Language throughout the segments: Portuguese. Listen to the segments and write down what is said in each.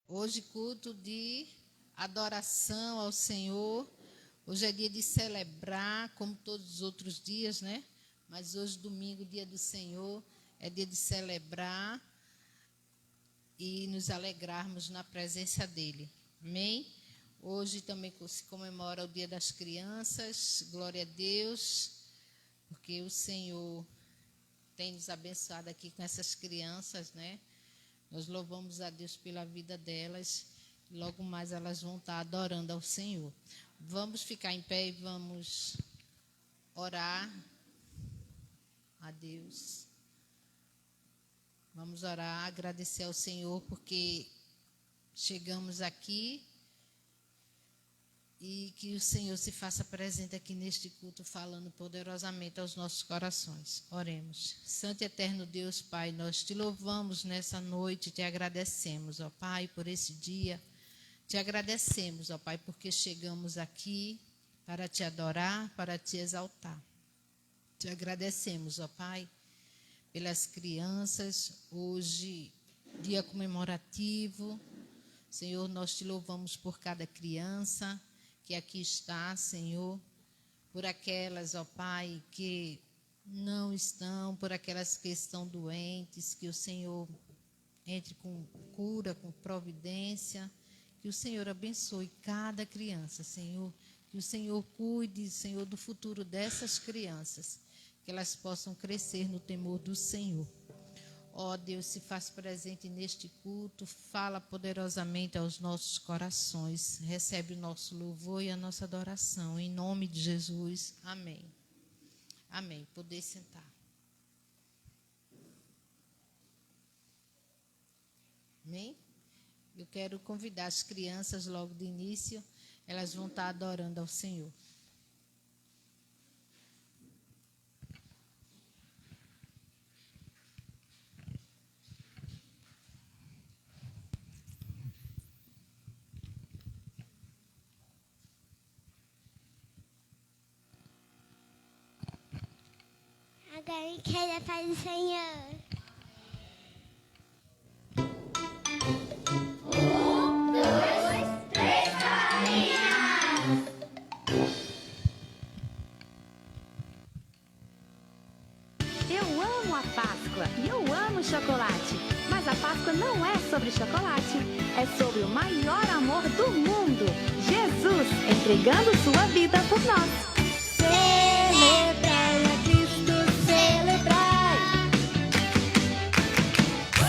Hoje, culto de adoração ao Senhor. Hoje é dia de celebrar, como todos os outros dias, né? Mas hoje, domingo, dia do Senhor, é dia de celebrar e nos alegrarmos na presença dEle. Amém? Hoje também se comemora o Dia das Crianças. Glória a Deus, porque o Senhor tem nos abençoado aqui com essas crianças, né? Nós louvamos a Deus pela vida delas. Logo mais elas vão estar adorando ao Senhor. Vamos ficar em pé e vamos orar a Deus. Vamos orar, agradecer ao Senhor porque chegamos aqui e que o Senhor se faça presente aqui neste culto, falando poderosamente aos nossos corações. Oremos. Santo e eterno Deus, Pai, nós te louvamos nessa noite, te agradecemos, ó Pai, por esse dia. Te agradecemos, ó Pai, porque chegamos aqui para te adorar, para te exaltar. Te agradecemos, ó Pai, pelas crianças, hoje, dia comemorativo. Senhor, nós te louvamos por cada criança que aqui está, Senhor, por aquelas, ó Pai, que não estão, por aquelas que estão doentes, que o Senhor entre com cura, com providência, que o Senhor abençoe cada criança, Senhor, que o Senhor cuide, Senhor, do futuro dessas crianças, que elas possam crescer no temor do Senhor. Ó Deus, se faz presente neste culto, fala poderosamente aos nossos corações, recebe o nosso louvor e a nossa adoração, em nome de Jesus, amém. Amém, poder sentar. Amém? Eu quero convidar as crianças logo de início, elas vão estar adorando ao Senhor. Agora que ela faz o Senhor. Eu amo a Páscoa e eu amo chocolate. Mas a Páscoa não é sobre chocolate, é sobre o maior amor do mundo. Jesus entregando sua vida por nós. Celebrai a Cristo, celebrai.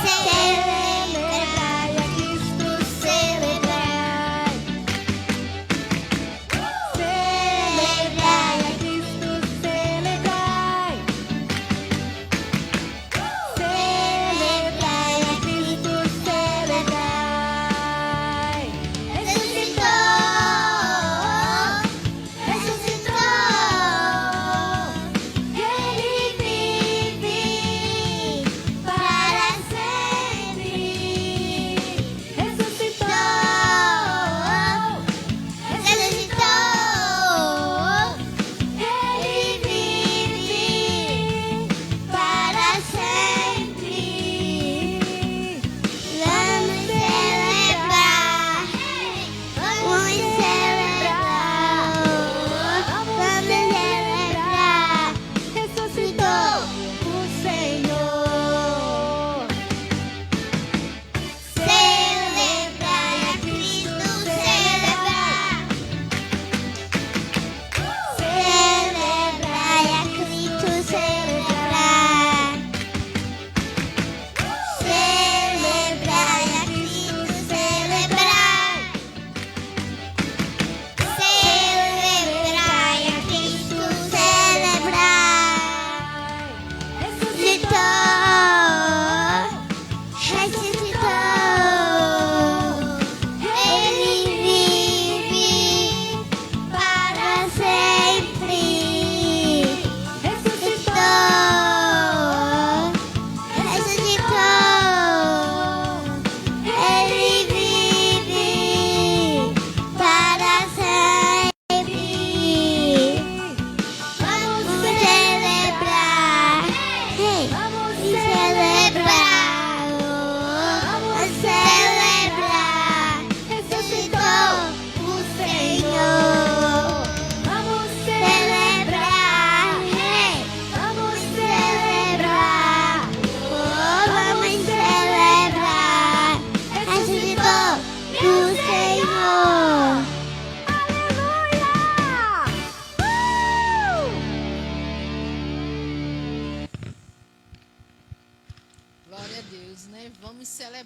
Celebrai a Cristo, celebrai. Celebrai a Cristo, celebrai. Celebrai a Cristo, celebrai. Ressuscitou, ressuscitou.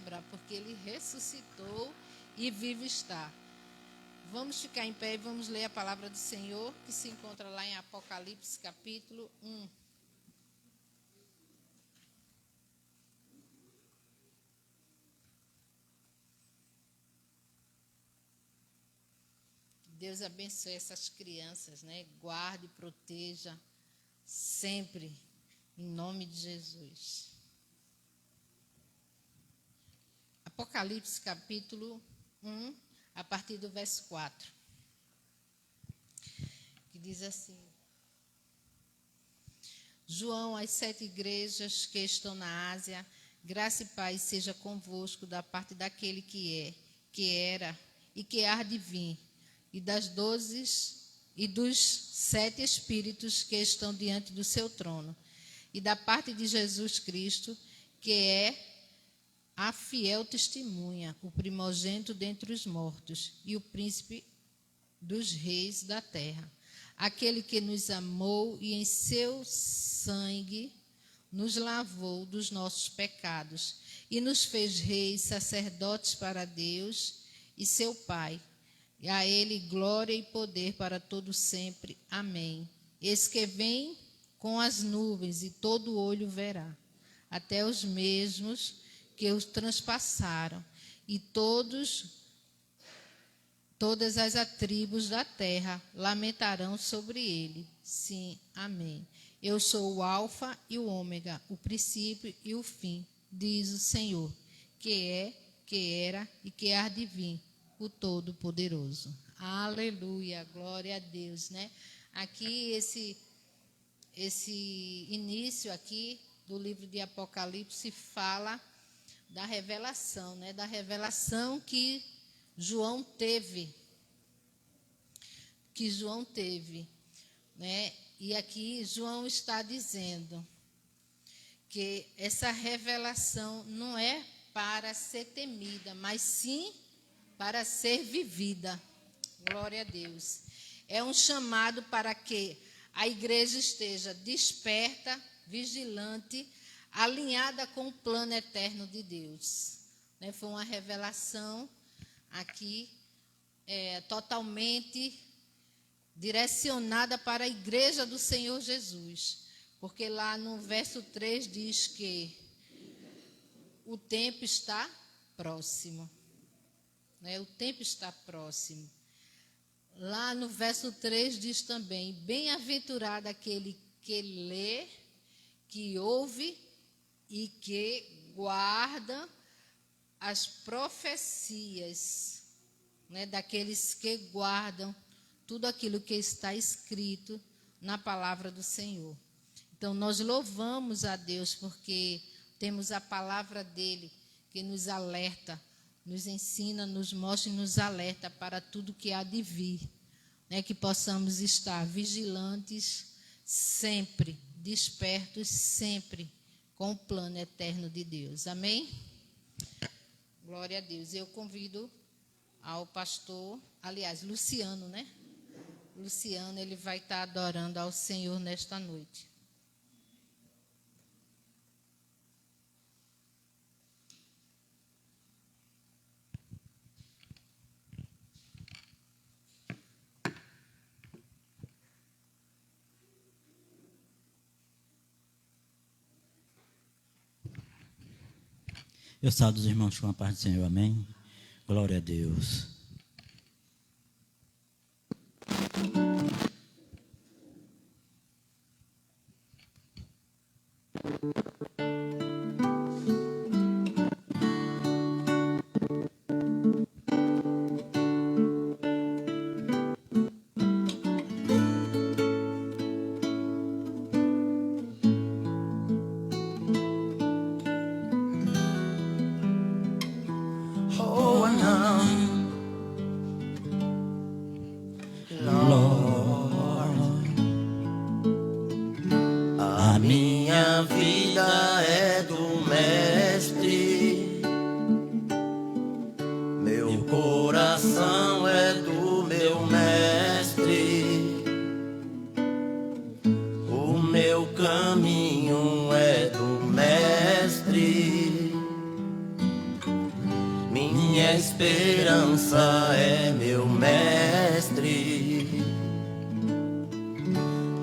celebrar, porque ele ressuscitou e vivo está. Vamos ficar em pé e vamos ler a palavra do Senhor, que se encontra lá em Apocalipse, capítulo 1. Deus abençoe essas crianças, né? Guarde e proteja sempre, em nome de Jesus. Apocalipse, capítulo 1, a partir do verso 4, que diz assim: João, às 7 igrejas que estão na Ásia, graça e paz seja convosco da parte daquele que é, que era e que há de vir, e dos 7 espíritos que estão diante do seu trono, e da parte de Jesus Cristo, que é a fiel testemunha, o primogênito dentre os mortos e o príncipe dos reis da terra, aquele que nos amou e em seu sangue nos lavou dos nossos pecados e nos fez reis, sacerdotes para Deus e seu Pai. E a ele glória e poder para todo sempre. Amém. Eis que vem com as nuvens e todo olho verá, até os mesmos que os transpassaram, e todas as tribos da terra lamentarão sobre ele. Sim, amém. Eu sou o Alfa e o Ômega, o princípio e o fim, diz o Senhor, que é, que era e que há de vir, o Todo-Poderoso. Aleluia, glória a Deus, né? Aqui, esse início aqui do livro de Apocalipse fala da revelação, né? Da revelação que João teve, né? E aqui João está dizendo que essa revelação não é para ser temida, mas sim para ser vivida. Glória a Deus. É um chamado para que a igreja esteja desperta, vigilante, alinhada com o plano eterno de Deus. Né? Foi uma revelação aqui totalmente direcionada para a igreja do Senhor Jesus. Porque lá no verso 3 diz que o tempo está próximo. Né? O tempo está próximo. Lá no verso 3 diz também: bem-aventurado aquele que lê, que ouve e que guarda as profecias, né, daqueles que guardam tudo aquilo que está escrito na palavra do Senhor. Então, nós louvamos a Deus porque temos a palavra dele que nos alerta, nos ensina, nos mostra e nos alerta para tudo que há de vir, né, que possamos estar vigilantes sempre, despertos sempre, com o plano eterno de Deus. Amém? Glória a Deus. Eu convido ao pastor, aliás, Luciano, né? Luciano, ele vai estar adorando ao Senhor nesta noite. Eu saúdo os irmãos com a paz do Senhor, amém? Glória a Deus. Oh, não. esperança é meu mestre.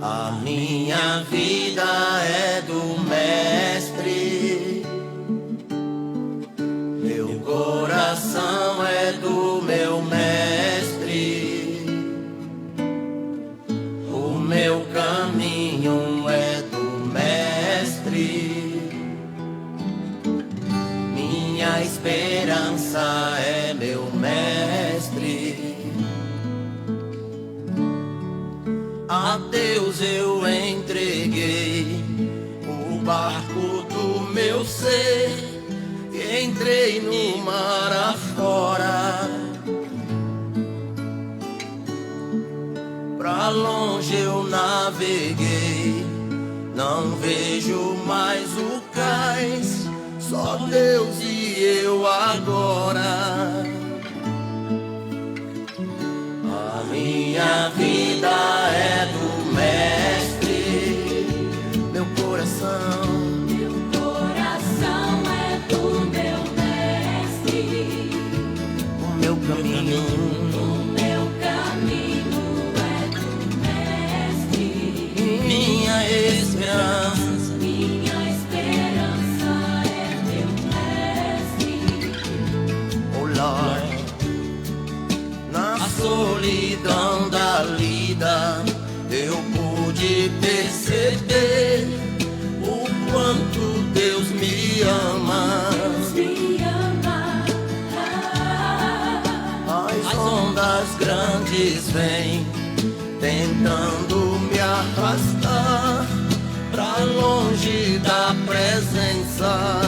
A minha vida é do mestre. Meu coração é do meu mestre. O meu caminho é do mestre. Minha esperança é meu mestre. A Deus eu entreguei o barco do meu ser, e entrei no mar afora. Pra longe eu naveguei, não vejo mais o cais, só Deus e eu agora. A minha vida é do mestre, meu coração é do meu mestre. o meu caminho É do mestre. minha esperança É meu mestre. oh Lord. Na solidão da lida eu pude perceber o quanto Deus me ama. Me ama. As ondas grandes vêm tentando me arrastar pra longe da presença.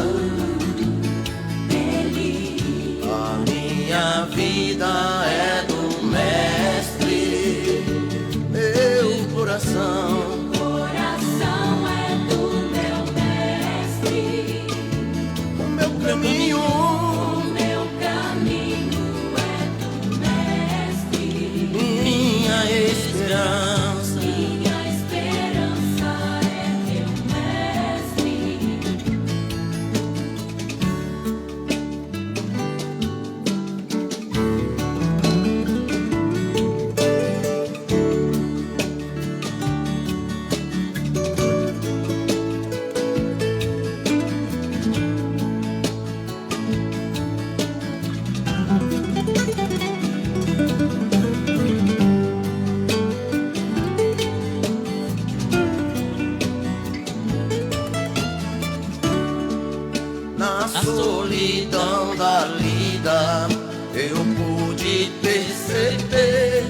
A minha vida é do mestre, meu coração É do meu mestre. o meu caminho Meu caminho é do mestre. minha esperança Minha esperança é meu mestre. na solidão da lida eu pude perceber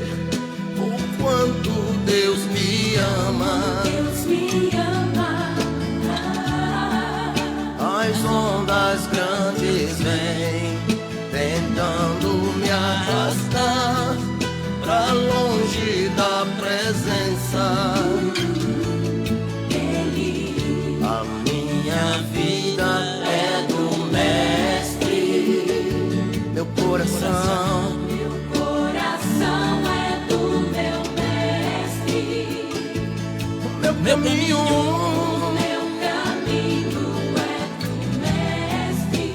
o quanto Deus me ama. Deus me ama. As ondas grandes vêm tentando me arrastar pra longe da presença. A minha vida é do mestre, meu coração Meu coração é do meu mestre. meu caminho Meu caminho é do mestre.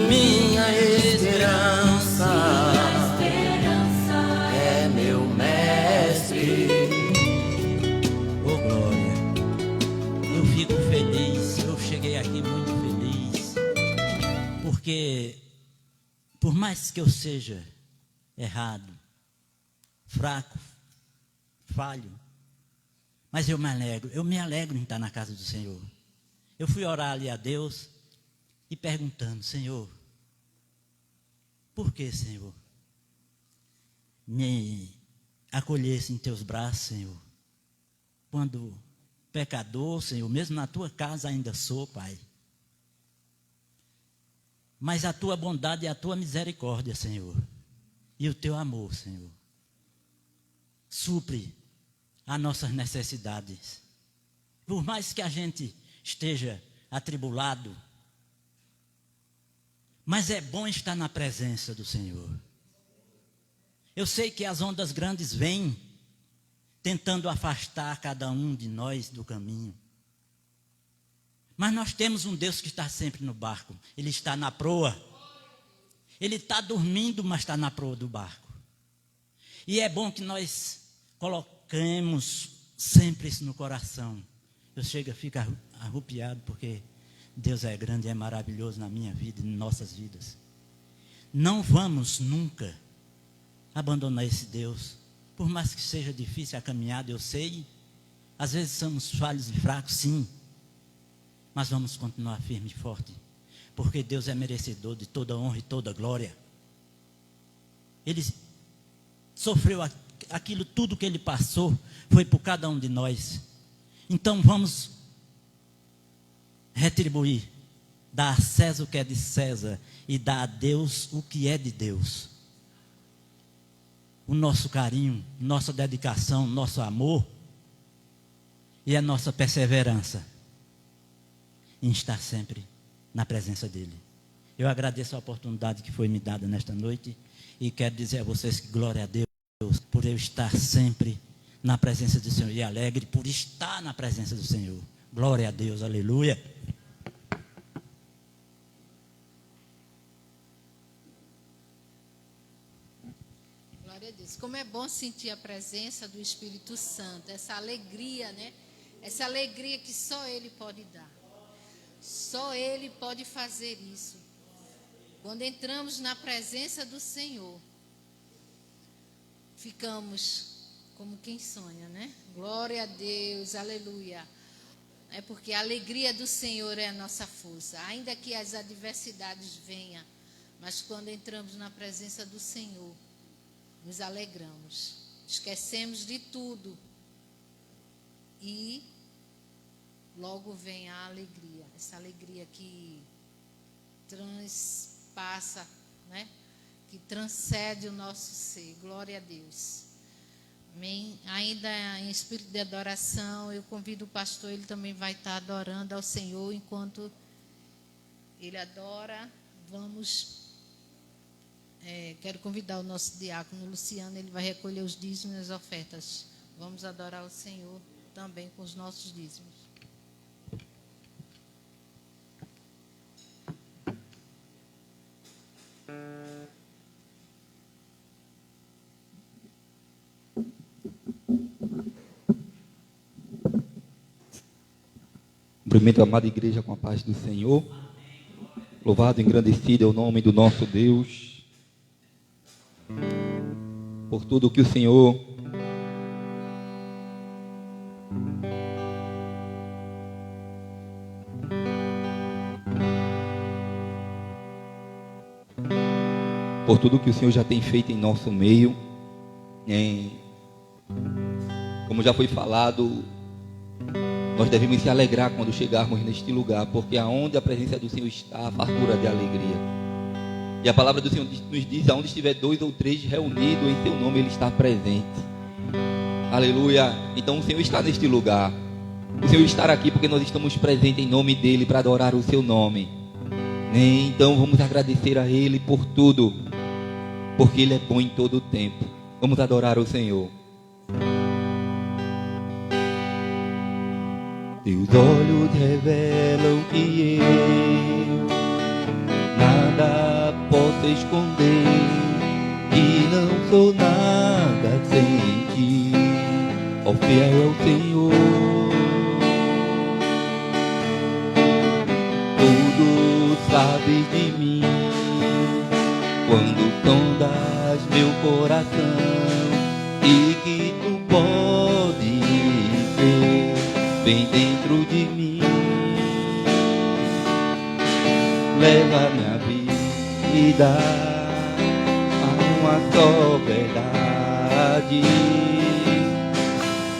minha esperança Esperança é meu mestre. Ô glória, eu fico feliz, eu cheguei aqui muito feliz, porque por mais que eu seja errado, fraco, falho, mas eu me alegro em estar na casa do Senhor. Eu fui orar ali a Deus e perguntando: Senhor, por que, Senhor, me acolhesse em teus braços, Senhor, quando pecador, Senhor, mesmo na tua casa ainda sou, Pai. Mas a tua bondade e a tua misericórdia, Senhor, e o teu amor, Senhor, supre as nossas necessidades. Por mais que a gente esteja atribulado, mas é bom estar na presença do Senhor. Eu sei que as ondas grandes vêm tentando afastar cada um de nós do caminho. Mas nós temos um Deus que está sempre no barco. Ele está na proa. Ele está dormindo, mas está na proa do barco. E é bom que nós coloquemos sempre isso no coração. Eu chego a ficar arrupiado, porque Deus é grande e é maravilhoso na minha vida e em nossas vidas. Não vamos nunca abandonar esse Deus. Por mais que seja difícil a caminhada, eu sei. Às vezes somos falhos e fracos, sim. Mas vamos continuar firme e forte. Porque Deus é merecedor de toda honra e toda glória. Ele sofreu aquilo tudo que Ele passou, foi por cada um de nós. Então vamos retribuir. Dar a César o que é de César e dar a Deus o que é de Deus. O nosso carinho, nossa dedicação, nosso amor e a nossa perseverança em estar sempre na presença dEle. Eu agradeço a oportunidade que foi me dada nesta noite e quero dizer a vocês que glória a Deus por eu estar sempre na presença do Senhor e alegre por estar na presença do Senhor. Glória a Deus, aleluia. Glória a Deus. Como é bom sentir a presença do Espírito Santo, essa alegria, né? Essa alegria que só Ele pode dar. Só Ele pode fazer isso. Quando entramos na presença do Senhor, ficamos como quem sonha, né? Glória a Deus, aleluia. É porque a alegria do Senhor é a nossa força. Ainda que as adversidades venham, mas quando entramos na presença do Senhor, nos alegramos. Esquecemos de tudo. E logo vem a alegria. Essa alegria que transpassa, né? Que transcende o nosso ser. Glória a Deus. Amém. Ainda em espírito de adoração, eu convido o pastor, ele também vai estar adorando ao Senhor. Enquanto ele adora, quero convidar o nosso diácono Luciano, ele vai recolher os dízimos e as ofertas. Vamos adorar o Senhor também com os nossos dízimos. Cumprimento a amada igreja com a paz do Senhor. Louvado e engrandecido é o nome do nosso Deus. Por tudo que o Senhor já tem feito em nosso meio. Como já foi falado, nós devemos se alegrar quando chegarmos neste lugar, porque aonde a presença do Senhor está, a fartura de alegria. E a palavra do Senhor nos diz, aonde estiver 2 ou 3 reunidos em seu nome, Ele está presente. Aleluia. Então o Senhor está neste lugar. O Senhor está aqui porque nós estamos presentes em nome dEle para adorar o seu nome. Então vamos agradecer a Ele por tudo, porque Ele é bom em todo o tempo. Vamos adorar o Senhor. Teus olhos revelam que eu nada posso esconder, que não sou nada sem ti, ó fiel é o Senhor. Tudo sabes de mim, quando sondas meu coração, e que tu podes ver bem dentro de mim. Leva minha vida a uma só verdade.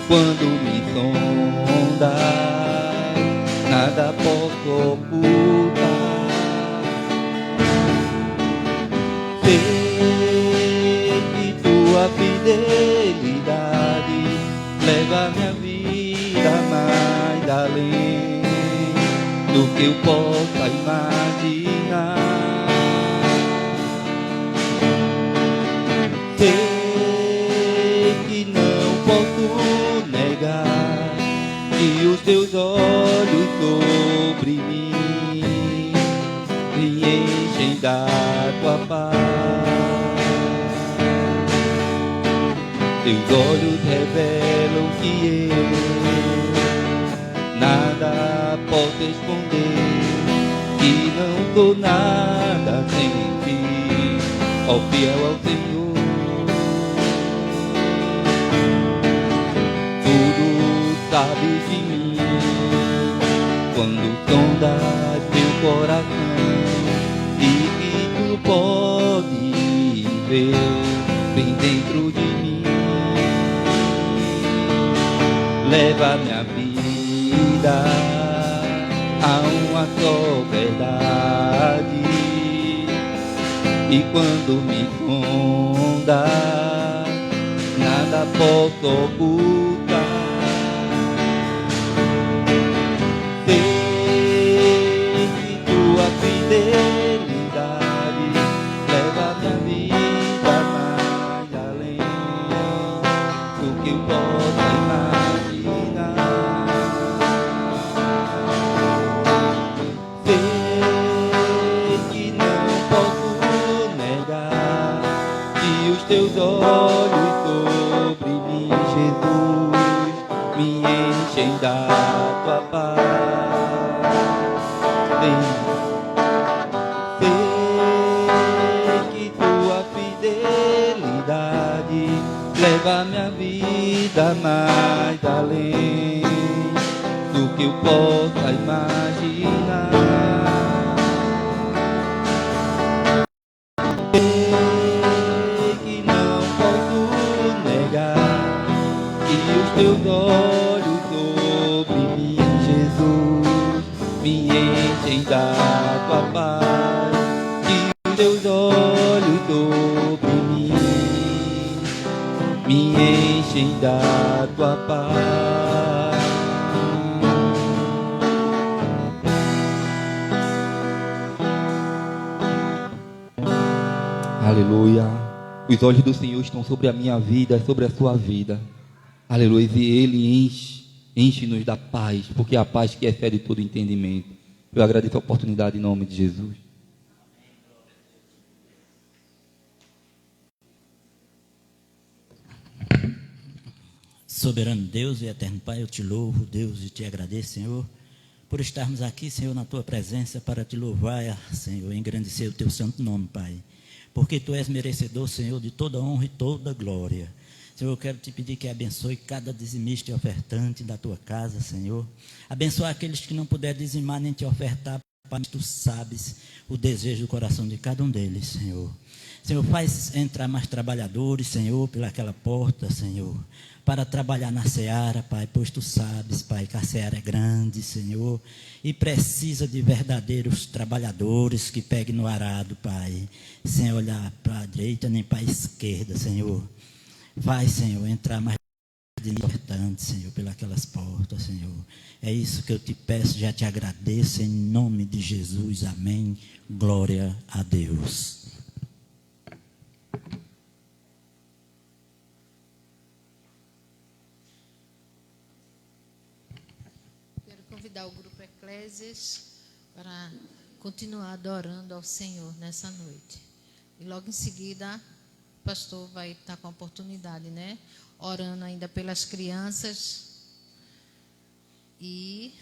Quando me sonda, nada posso ocultar. Sei que tua fidelidade leva minha vida mais além do que eu possa imaginar. Sei que não posso negar que os teus olhos sobre mim me enchem da tua paz. Teus olhos revelam que eu nada posso esconder, que não sou nada sem ti, ó fiel ao Senhor. Tudo sabes de mim, quando sondas meu coração, e que tu pode ver bem dentro de mim. Leva minha vida a uma só verdade, e quando me sonda, nada posso ocultar. Sei que tua fidelidade leva minha vida mais além do que eu posso imaginar. Sei que não posso negar que os teus olhos sobre mim, Jesus, me enchem da tua paz. Sei que tua fidelidade leva minha vida mais além do que eu possa imaginar. Sei que não posso negar que os teus olhos sobre mim, Jesus, me enchem da tua paz. Que os teus olhos sobre mim me enchem da tua paz. Aleluia. Os olhos do Senhor estão sobre a minha vida, sobre a sua vida. Aleluia. E Ele enche-nos da paz, porque é a paz que excede todo entendimento. Eu agradeço a oportunidade em nome de Jesus. Soberano Deus e eterno Pai, eu te louvo, Deus, e te agradeço, Senhor, por estarmos aqui, Senhor, na tua presença para te louvar, Senhor, e engrandecer o teu santo nome, Pai. Porque tu és merecedor, Senhor, de toda honra e toda glória. Senhor, eu quero te pedir que abençoe cada dizimista e ofertante da tua casa, Senhor. Abençoa aqueles que não puderem dizimar nem te ofertar, Pai, tu sabes o desejo do coração de cada um deles, Senhor. Senhor, faz entrar mais trabalhadores, Senhor, pelaquela porta, Senhor, para trabalhar na seara, Pai, pois tu sabes, Pai, que a seara é grande, Senhor, e precisa de verdadeiros trabalhadores que peguem no arado, Pai, sem olhar para a direita nem para a esquerda, Senhor. Vai, Senhor, entrar mais importante, Senhor, pelas portas, Senhor. É isso que eu te peço, já te agradeço em nome de Jesus, amém. Glória a Deus. Quero convidar o grupo Eclésias para continuar adorando ao Senhor nessa noite. E logo em seguida, o pastor vai estar com a oportunidade, né? Orando ainda pelas crianças e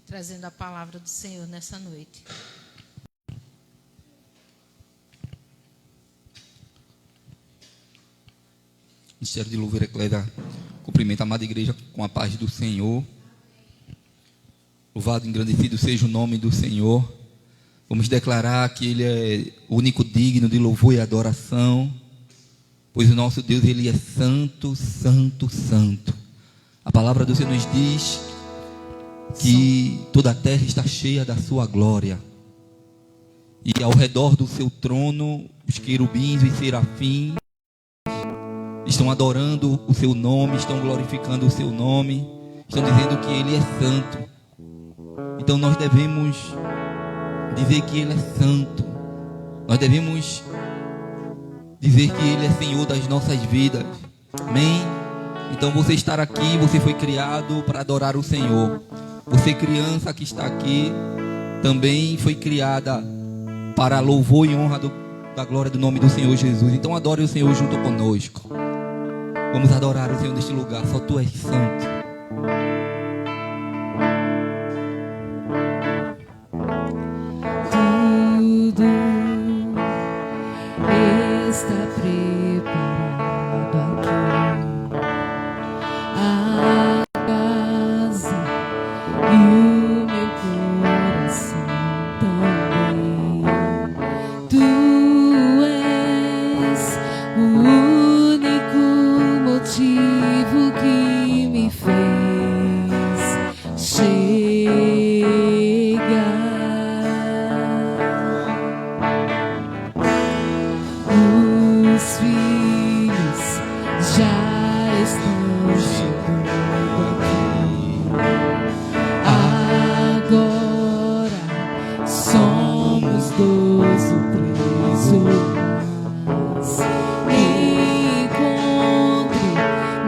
trazendo a palavra do Senhor nessa noite. Ministério de Louvor Eclésia cumprimenta a amada igreja com a paz do Senhor. Louvado e engrandecido seja o nome do Senhor. Vamos declarar que Ele é o único digno de louvor e adoração, pois o nosso Deus, Ele é santo, santo, santo. A palavra do Senhor nos diz que toda a terra está cheia da sua glória, e ao redor do seu trono os querubins e serafins estão adorando o seu nome, estão glorificando o seu nome, estão dizendo que Ele é santo. Então nós devemos dizer que Ele é santo, nós devemos dizer que Ele é Senhor das nossas vidas, amém? Então você estar aqui, você foi criado para adorar o Senhor. Você, criança que está aqui, também foi criada para louvor e honra da glória do nome do Senhor Jesus. Então adore o Senhor junto conosco. Vamos adorar o Senhor neste lugar. Só tu és santo. Tudo está preparado aqui. A casa e o meu coração também. Tu és o único motivo que me fez chegar. Os filhos já estão chegando aqui. Agora somos 2 ou 3 ou mais. Encontre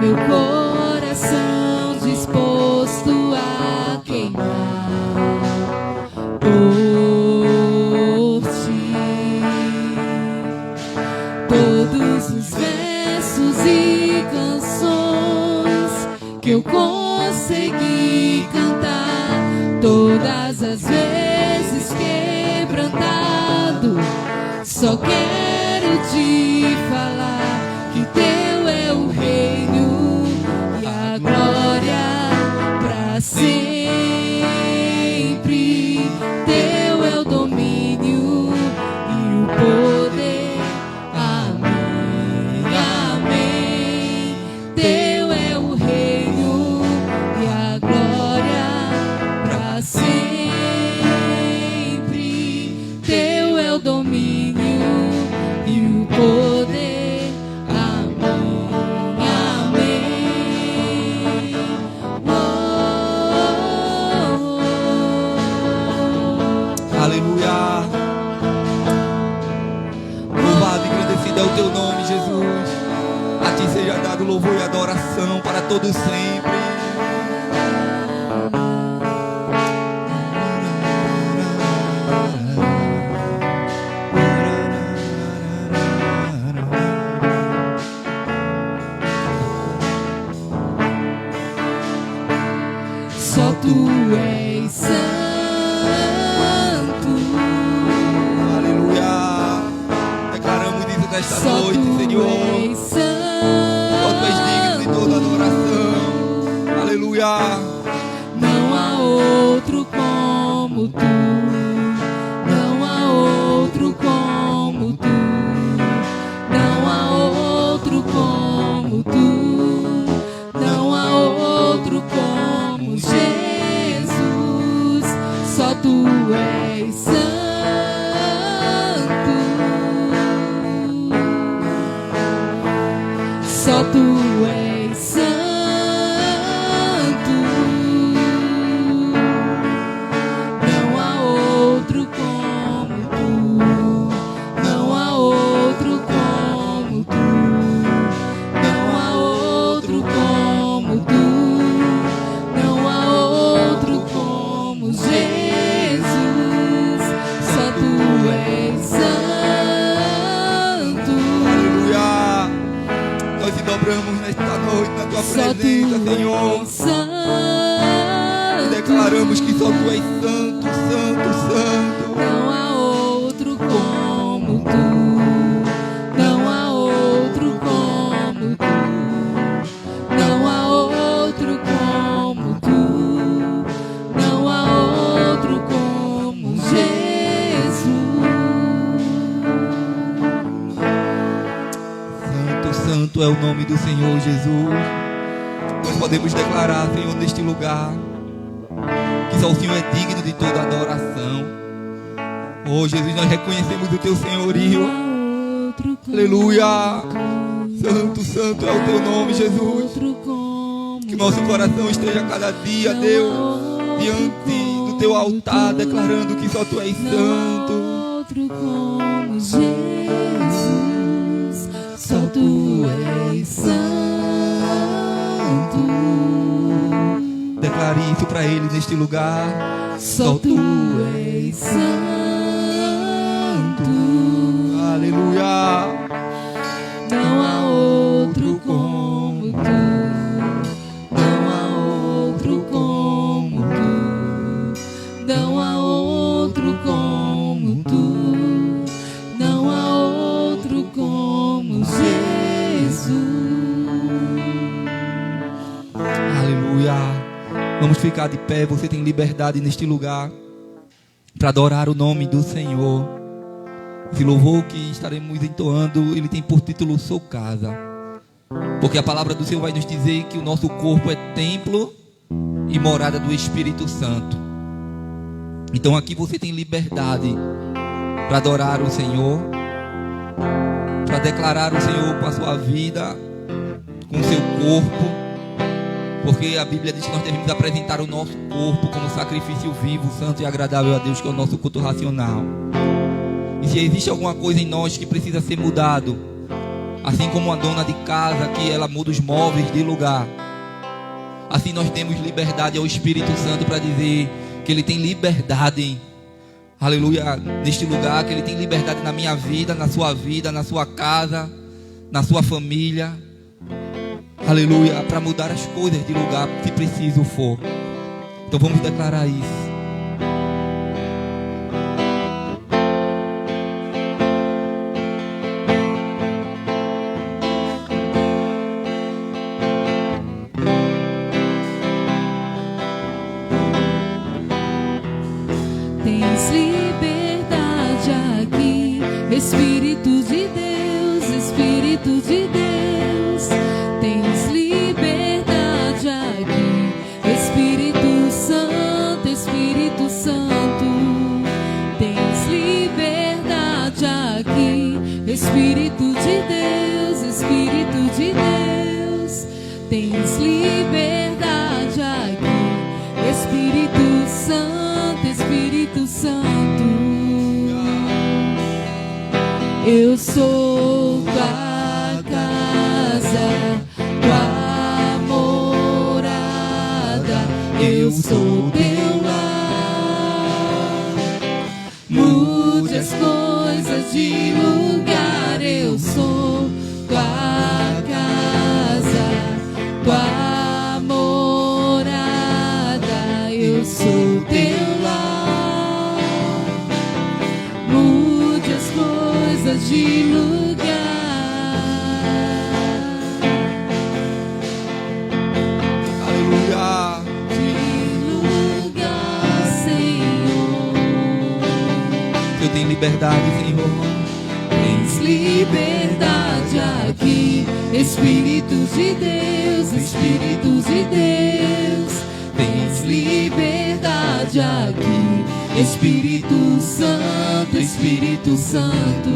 meu coração disposto a queimar por ti. Todos os versos e canções que eu consegui cantar, todas as vezes quebrantado, só quero te falar que teu é o reino e a glória pra sempre. Teu é o domínio e o poder. Amém, amém. Teu é o reino e a glória pra sempre. Teu é o domínio e o poder. Amém, amém. Aleluia. Louvado e agradecido é o teu nome, Jesus. A ti seja dado louvor e adoração para todos sempre. Só tu és santo. Aleluia. Declaramos isso nesta Só noite, tu Senhor. és santo. Só tu és digno de toda adoração. Aleluia. Não há outro como tu. Não há outro como tu. Não há outro como tu. Não há outro como Jesus. Só tu és santo. Só tu és santo. Não há outro como tu. Não há outro como tu. Não há outro como tu. Não há outro como Jesus. Só tu és santo. Aleluia. Nós te dobramos nesta noite na tua Só tu presença, Senhor. és santo. Declaramos que só tu és santo, santo, santo. Não há outro como tu. Não há outro como tu. Não há outro como tu. Não há outro como Jesus. Santo, santo é o nome do Senhor Jesus. Nós podemos declarar, Senhor, neste lugar, que só o Senhor é digno de toda adoração. Oh, Jesus, nós reconhecemos o teu senhorio. Não há outro como Aleluia. tu. Santo, santo é o teu nome, Jesus. Outro como Que nosso coração esteja cada dia, Deus, diante do teu altar, declarando que só tu és Não há santo. outro como Jesus. Só tu és santo. Declare isso para Ele neste lugar. Só tu és santo. Aleluia. Não há outro como Vamos ficar de pé. Você tem liberdade neste lugar para adorar o nome do Senhor. Esse louvor que estaremos entoando, ele tem por título Sou Casa. Porque a palavra do Senhor vai nos dizer que o nosso corpo é templo e morada do Espírito Santo. Então aqui você tem liberdade para adorar o Senhor, para declarar o Senhor com a sua vida, com o seu corpo, porque a Bíblia diz que nós devemos apresentar o nosso corpo como sacrifício vivo, santo e agradável a Deus, que é o nosso culto racional. E se existe alguma coisa em nós que precisa ser mudado, assim como a dona de casa que ela muda os móveis de lugar, assim nós temos liberdade ao Espírito Santo para dizer que Ele tem liberdade, aleluia, neste lugar, que Ele tem liberdade na minha vida, na sua casa, na sua família, aleluia, para mudar as coisas de lugar, se preciso for. Então vamos declarar isso. Tens liberdade aqui, Espírito de Deus, Espírito de Deus. Tens liberdade aqui, Espírito Santo, Espírito Santo. Tens liberdade aqui, Espírito de Deus, Espírito de Deus. Tens liberdade aqui, Espírito Santo, Espírito Santo. Eu sou tua casa, tua morada. Eu sou teu lar. Mude as coisas de lugar. Eu sou tua casa, tua morada. Eu sou teu lar. Mude as coisas de lugar. Aleluia. De lugar, Senhor. Eu tenho liberdade, Senhor. Tens liberdade aqui, Espírito de Deus, Espírito de Deus. Tens liberdade aqui, Espírito Santo, Espírito Santo.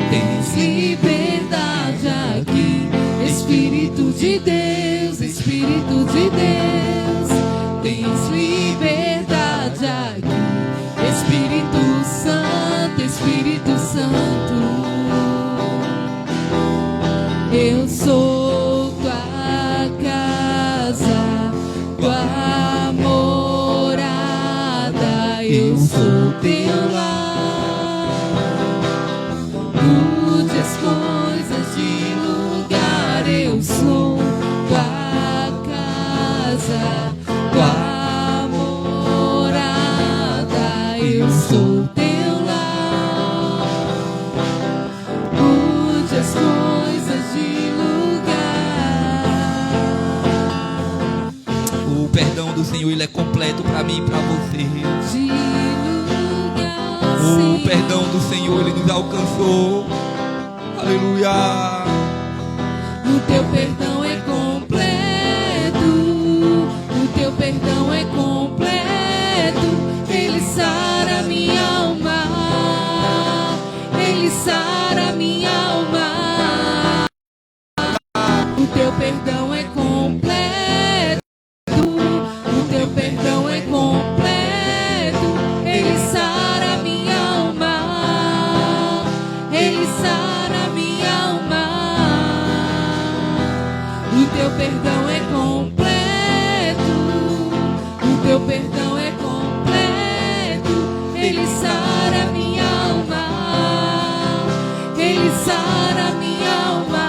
Tens liberdade aqui, Espírito de Deus, Espírito de Deus. Tens liberdade aqui, Espírito Santo, Espírito Santo. Eu sou tua casa, tua morada. Eu sou teu lar. Mude as coisas de lugar. Eu sou tua casa, tua morada. Eu sou teu lar. Mude as coisas de lugar. O perdão do Senhor, ele é completo para mim e para você. De lugar, O Senhor. perdão do Senhor, ele nos alcançou. Aleluia. O teu perdão é completo. O teu perdão é completo. Ele sara minha alma. Ele sara minha alma. O teu perdão é completo. O teu perdão é completo. Ele sara minha alma. Ele sara minha alma. O teu perdão é completo. O teu perdão é completo. Ele sara minha alma. Ele sara minha alma.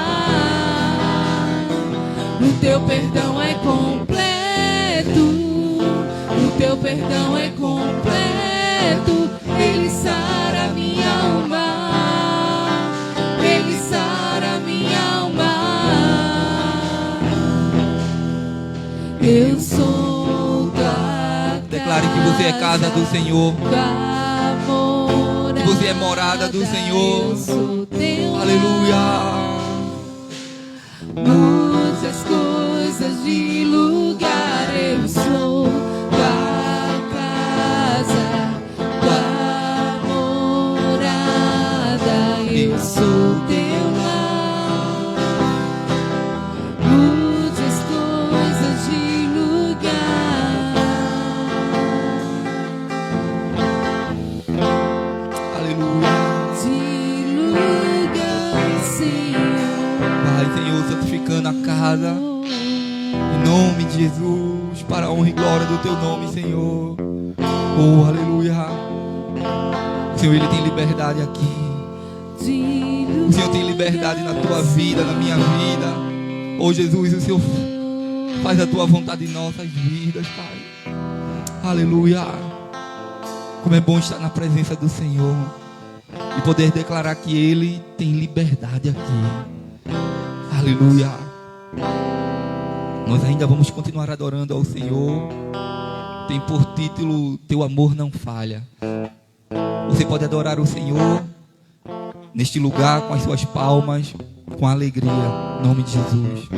O teu perdão é completo. O teu perdão é completo. Ele sara minha alma. Ele sara minha alma. Eu sou que você é casa do Senhor, que você é morada do Senhor. Aleluia. Muitas coisas de lugar, eu sou tua casa, tua morada, eu sou teu lar. Muitas coisas de lugar. Aleluia. De lugar, Senhor. Vai, Senhor, santificando a casa, em nome de Jesus, para a honra e glória do teu nome, Senhor. Oh, aleluia. O Senhor, Ele tem liberdade aqui. O Senhor tem liberdade na tua vida, na minha vida. Oh, Jesus, o Senhor faz a tua vontade em nossas vidas, Pai. Aleluia. Como é bom estar na presença do Senhor e poder declarar que Ele tem liberdade aqui. Aleluia. Nós ainda vamos continuar adorando ao Senhor. Tem por título Teu Amor Não Falha. Você pode adorar o Senhor neste lugar com as suas palmas, com alegria, em nome de Jesus.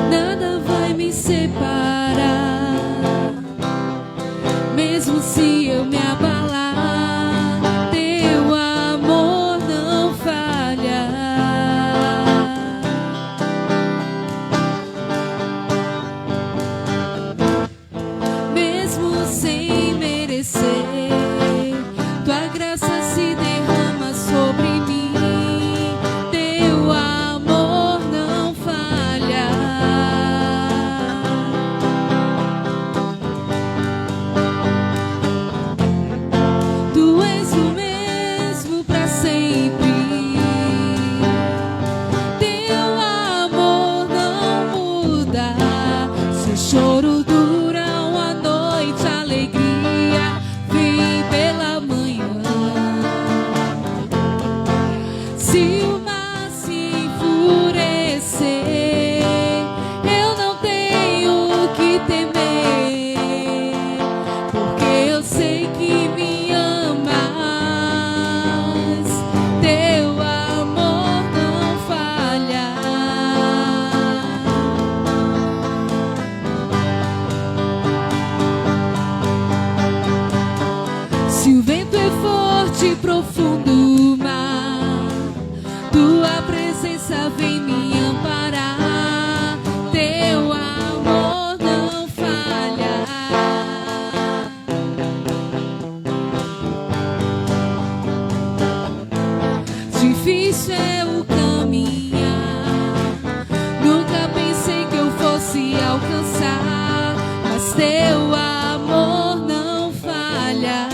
Nada vai me separar, mesmo se eu me abalar, teu amor não falha. Mesmo sem merecer, tua graça se derrama sobre mim, teu amor não falha. Tu és o mesmo para sempre, teu amor não muda. Seu choro dura uma noite, alegria vem pela manhã. Se o mar se enfurecer, eu não tenho que temer, porque eu sei que me amas, teu amor não falha. Se o vento é forte e profundo o mar, tua presença vem me amparar, teu amor não falha. Difícil é o caminhar, nunca pensei que eu fosse alcançar, mas teu amor não falha.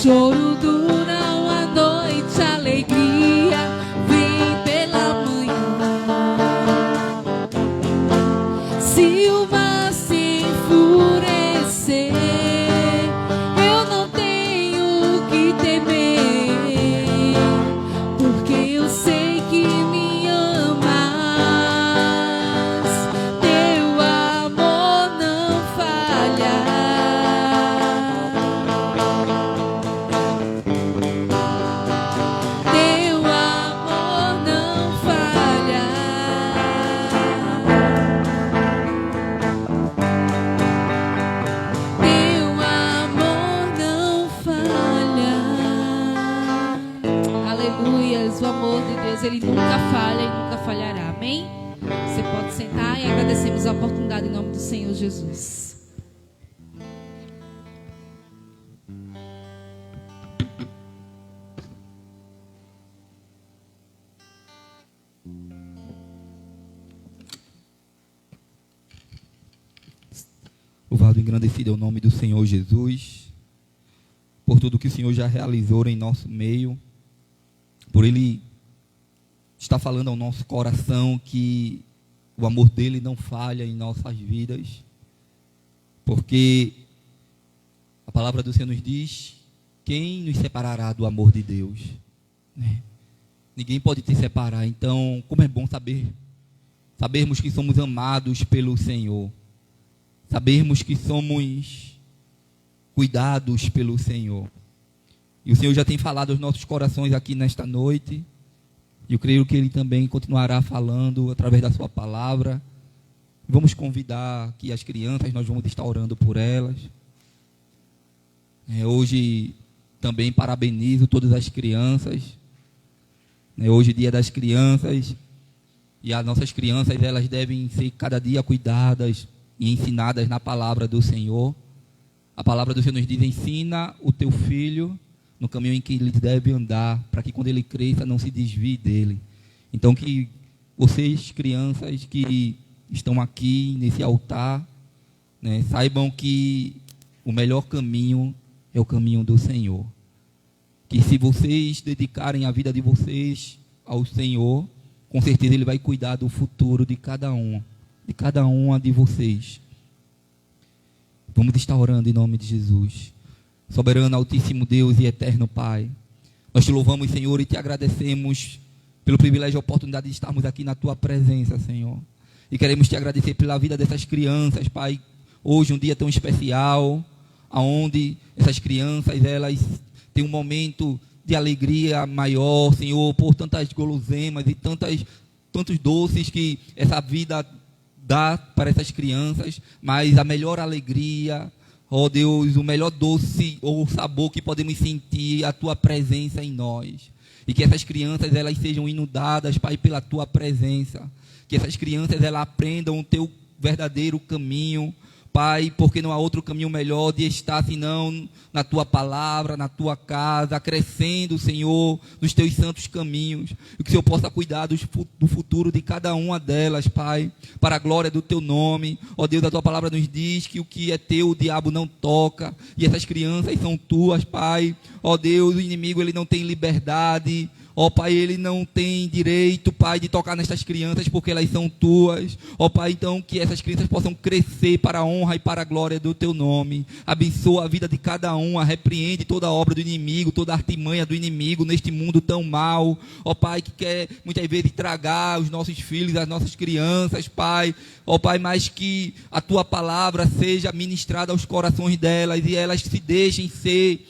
choro dura uma noite, a alegria vem pela manhã. Se o mar se enfurecer, eu não tenho o que temer, porque eu sei que me amas. Teu amor não falha. Teu amor não falha. Teu amor não falha. Aleluias, o amor de Deus, ele nunca falha e nunca falhará. Amém? Você pode sentar e agradecemos a oportunidade em nome do Senhor Jesus. Louvado e engrandecido é o nome do Senhor Jesus, por tudo que o Senhor já realizou em nosso meio, por Ele estar falando ao nosso coração que o amor dEle não falha em nossas vidas, porque a palavra do Senhor nos diz: quem nos separará do amor de Deus? Ninguém pode te separar. Então, como é bom sabermos que somos amados pelo Senhor, sabermos que somos cuidados pelo Senhor. E o Senhor já tem falado aos nossos corações aqui nesta noite, e eu creio que Ele também continuará falando através da sua palavra. Vamos convidar aqui as crianças, nós vamos estar orando por elas. Hoje também parabenizo todas as crianças. Hoje é Dia das Crianças, e as nossas crianças, elas devem ser cada dia cuidadas e ensinadas na palavra do Senhor. A palavra do Senhor nos diz: ensina o teu filho no caminho em que ele deve andar, para que quando ele cresça não se desvie dele. Então, que vocês, crianças que estão aqui nesse altar, saibam que o melhor caminho é o caminho do Senhor. Que se vocês dedicarem a vida de vocês ao Senhor, com certeza Ele vai cuidar do futuro de cada uma de vocês. Vamos estar orando em nome de Jesus. Soberano, altíssimo Deus e eterno Pai, nós te louvamos, Senhor, e te agradecemos pelo privilégio e oportunidade de estarmos aqui na tua presença, Senhor. E queremos te agradecer pela vida dessas crianças, Pai. Hoje um dia tão especial, onde essas crianças, elas têm um momento de alegria maior, Senhor, por tantas guloseimas e tantos doces que essa vida dá para essas crianças, mas a melhor alegria, ó Deus, o melhor doce ou sabor que podemos sentir, a tua presença em nós. E que essas crianças, elas sejam inundadas, Pai, pela tua presença. Que essas crianças, elas aprendam o teu verdadeiro caminho, Pai, porque não há outro caminho melhor de estar senão na tua palavra, na tua casa, crescendo, Senhor, nos teus santos caminhos. E que o Senhor possa cuidar do futuro de cada uma delas, Pai, para a glória do teu nome. Ó Deus, a tua palavra nos diz que o que é teu, o diabo não toca. E essas crianças são tuas, Pai. Ó Deus, o inimigo, ele não tem liberdade. Ó Pai, ele não tem direito, Pai, de tocar nestas crianças, porque elas são tuas. Ó Pai, então que essas crianças possam crescer para a honra e para a glória do teu nome. Abençoa a vida de cada uma, repreende toda a obra do inimigo, toda a artimanha do inimigo neste mundo tão mau. Ó Pai, que quer muitas vezes tragar os nossos filhos, as nossas crianças, Pai. Ó Pai, mas que a tua palavra seja ministrada aos corações delas e elas se deixem ser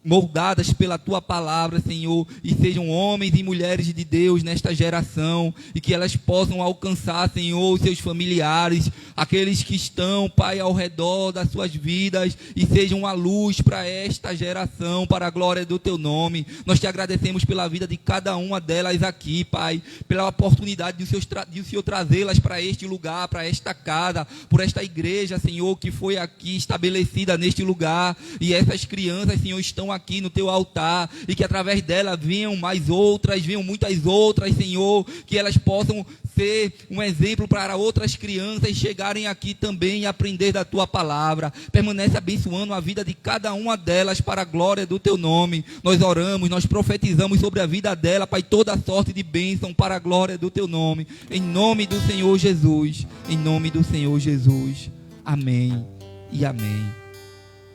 moldadas pela tua palavra, Senhor, e sejam homens e mulheres de Deus nesta geração, e que elas possam alcançar, Senhor, os seus familiares, aqueles que estão, Pai, ao redor das suas vidas, e sejam a luz para esta geração, para a glória do teu nome. Nós te agradecemos pela vida de cada uma delas aqui, Pai, pela oportunidade de o Senhor trazê-las para este lugar, para esta casa, por esta igreja, Senhor, que foi aqui estabelecida neste lugar, e essas crianças, Senhor, estão aqui no teu altar, e que através dela venham mais outras, venham muitas outras, Senhor, que elas possam ser um exemplo para outras crianças chegarem aqui também e aprender da tua palavra. Permanece abençoando a vida de cada uma delas para a glória do teu nome. Nós oramos, nós profetizamos sobre a vida dela, Pai, toda sorte de bênção para a glória do teu nome. Em nome do Senhor Jesus. Em nome do Senhor Jesus. Amém e amém.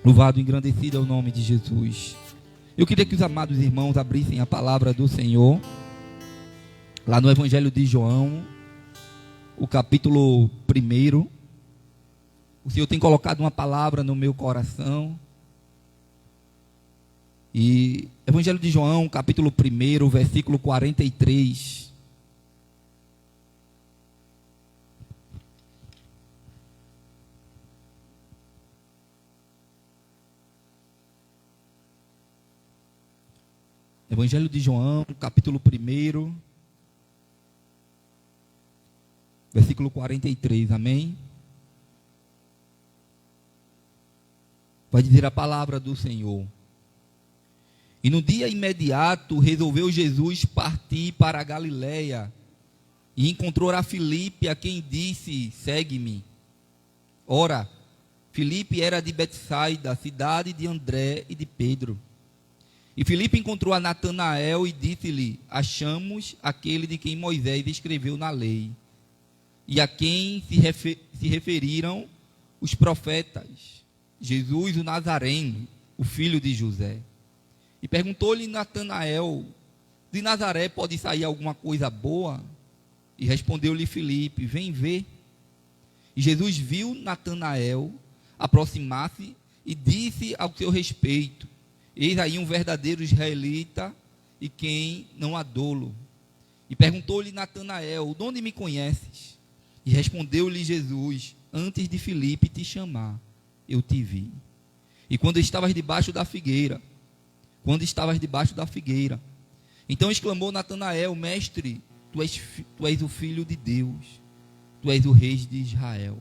Louvado e engrandecido é o nome de Jesus. Eu queria que os amados irmãos abrissem a palavra do Senhor lá no Evangelho de João, o capítulo 1. O Senhor tem colocado uma palavra no meu coração. E Evangelho de João, capítulo 1, versículo 43. Evangelho de João, capítulo 1, versículo 43, amém? Vai dizer a palavra do Senhor. E no dia imediato resolveu Jesus partir para a Galiléia e encontrou a Filipe, a quem disse: segue-me. Ora, Filipe era de Betsaida, cidade de André e de Pedro. E Filipe encontrou a Natanael e disse-lhe: achamos aquele de quem Moisés escreveu na lei, e a quem se referiram os profetas, Jesus o Nazareno, o filho de José. E perguntou-lhe Natanael: de Nazaré pode sair alguma coisa boa? E respondeu-lhe Filipe: vem ver. E Jesus viu Natanael aproximar-se e disse ao seu respeito: eis aí um verdadeiro israelita, e quem não há dolo. E perguntou-lhe Natanael: de onde me conheces? E respondeu-lhe Jesus: antes de Filipe te chamar, eu te vi. E quando estavas debaixo da figueira, então exclamou Natanael: mestre, tu és o filho de Deus, tu és o rei de Israel.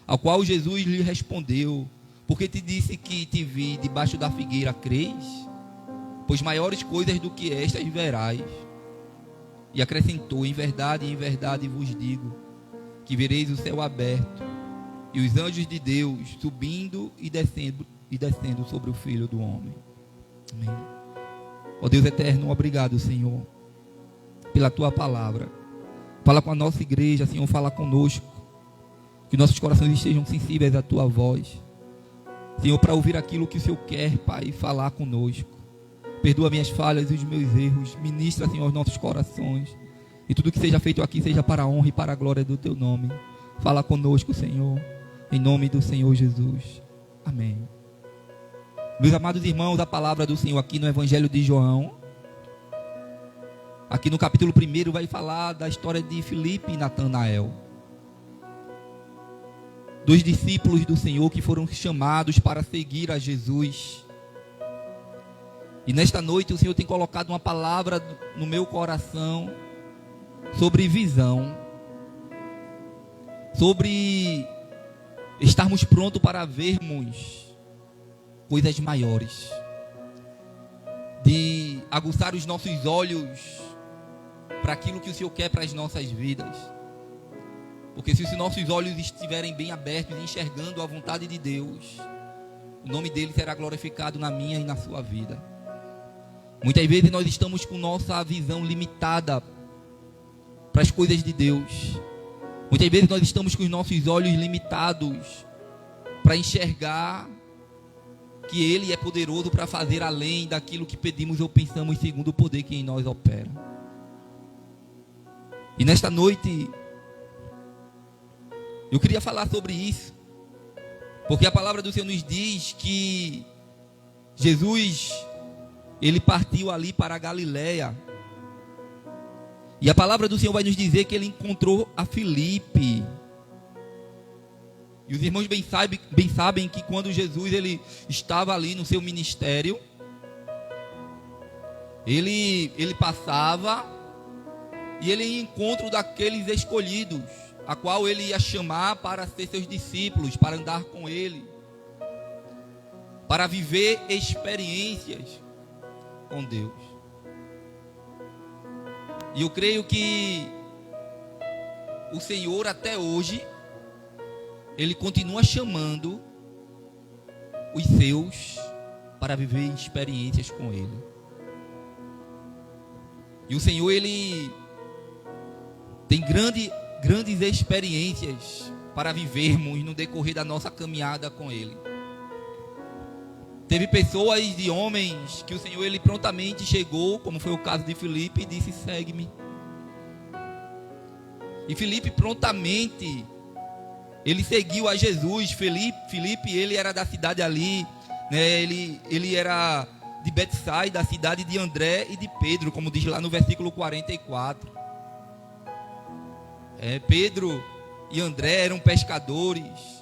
Ao qual Jesus lhe respondeu: porque te disse que te vi debaixo da figueira, crês? Pois maiores coisas do que estas verás. E acrescentou: em verdade vos digo, que vereis o céu aberto, e os anjos de Deus subindo e descendo sobre o Filho do Homem. Amém. Ó Deus eterno, obrigado, Senhor, pela tua palavra. Fala com a nossa igreja, Senhor, fala conosco. Que nossos corações estejam sensíveis à tua voz, Senhor, para ouvir aquilo que o Senhor quer, Pai, falar conosco. Perdoa minhas falhas e os meus erros. Ministra, Senhor, os nossos corações. E tudo que seja feito aqui seja para a honra e para a glória do teu nome. Fala conosco, Senhor, em nome do Senhor Jesus. Amém. Meus amados irmãos, a palavra do Senhor aqui no Evangelho de João, aqui no capítulo 1, vai falar da história de Filipe e Natanael, dois discípulos do Senhor que foram chamados para seguir a Jesus. E nesta noite o Senhor tem colocado uma palavra no meu coração sobre visão, sobre estarmos prontos para vermos coisas maiores, de aguçar os nossos olhos para aquilo que o Senhor quer para as nossas vidas. Porque se os nossos olhos estiverem bem abertos, enxergando a vontade de Deus, o nome dele será glorificado na minha e na sua vida. Muitas vezes nós estamos com nossa visão limitada para as coisas de Deus. Muitas vezes nós estamos com os nossos olhos limitados para enxergar que Ele é poderoso para fazer além daquilo que pedimos ou pensamos, segundo o poder que em nós opera. E nesta noite eu queria falar sobre isso, porque a palavra do Senhor nos diz que Jesus, Ele partiu ali para a Galiléia. E a palavra do Senhor vai nos dizer que Ele encontrou a Filipe. E os irmãos bem sabem que quando Jesus ele estava ali no seu ministério, ele passava e ele ia em encontro daqueles escolhidos, a qual ele ia chamar para ser seus discípulos, para andar com ele, para viver experiências com Deus. E eu creio que o Senhor até hoje, Ele continua chamando os seus para viver experiências com Ele. E o Senhor, Ele tem grandes experiências para vivermos no decorrer da nossa caminhada com Ele. Teve pessoas e homens que o Senhor, Ele prontamente chegou, como foi o caso de Filipe, e disse: segue-me. E Filipe prontamente, ele seguiu a Jesus. Filipe, ele era da cidade ali, né? Ele era de Betsaida, da cidade de André e de Pedro, como diz lá no versículo 44. Pedro e André eram pescadores.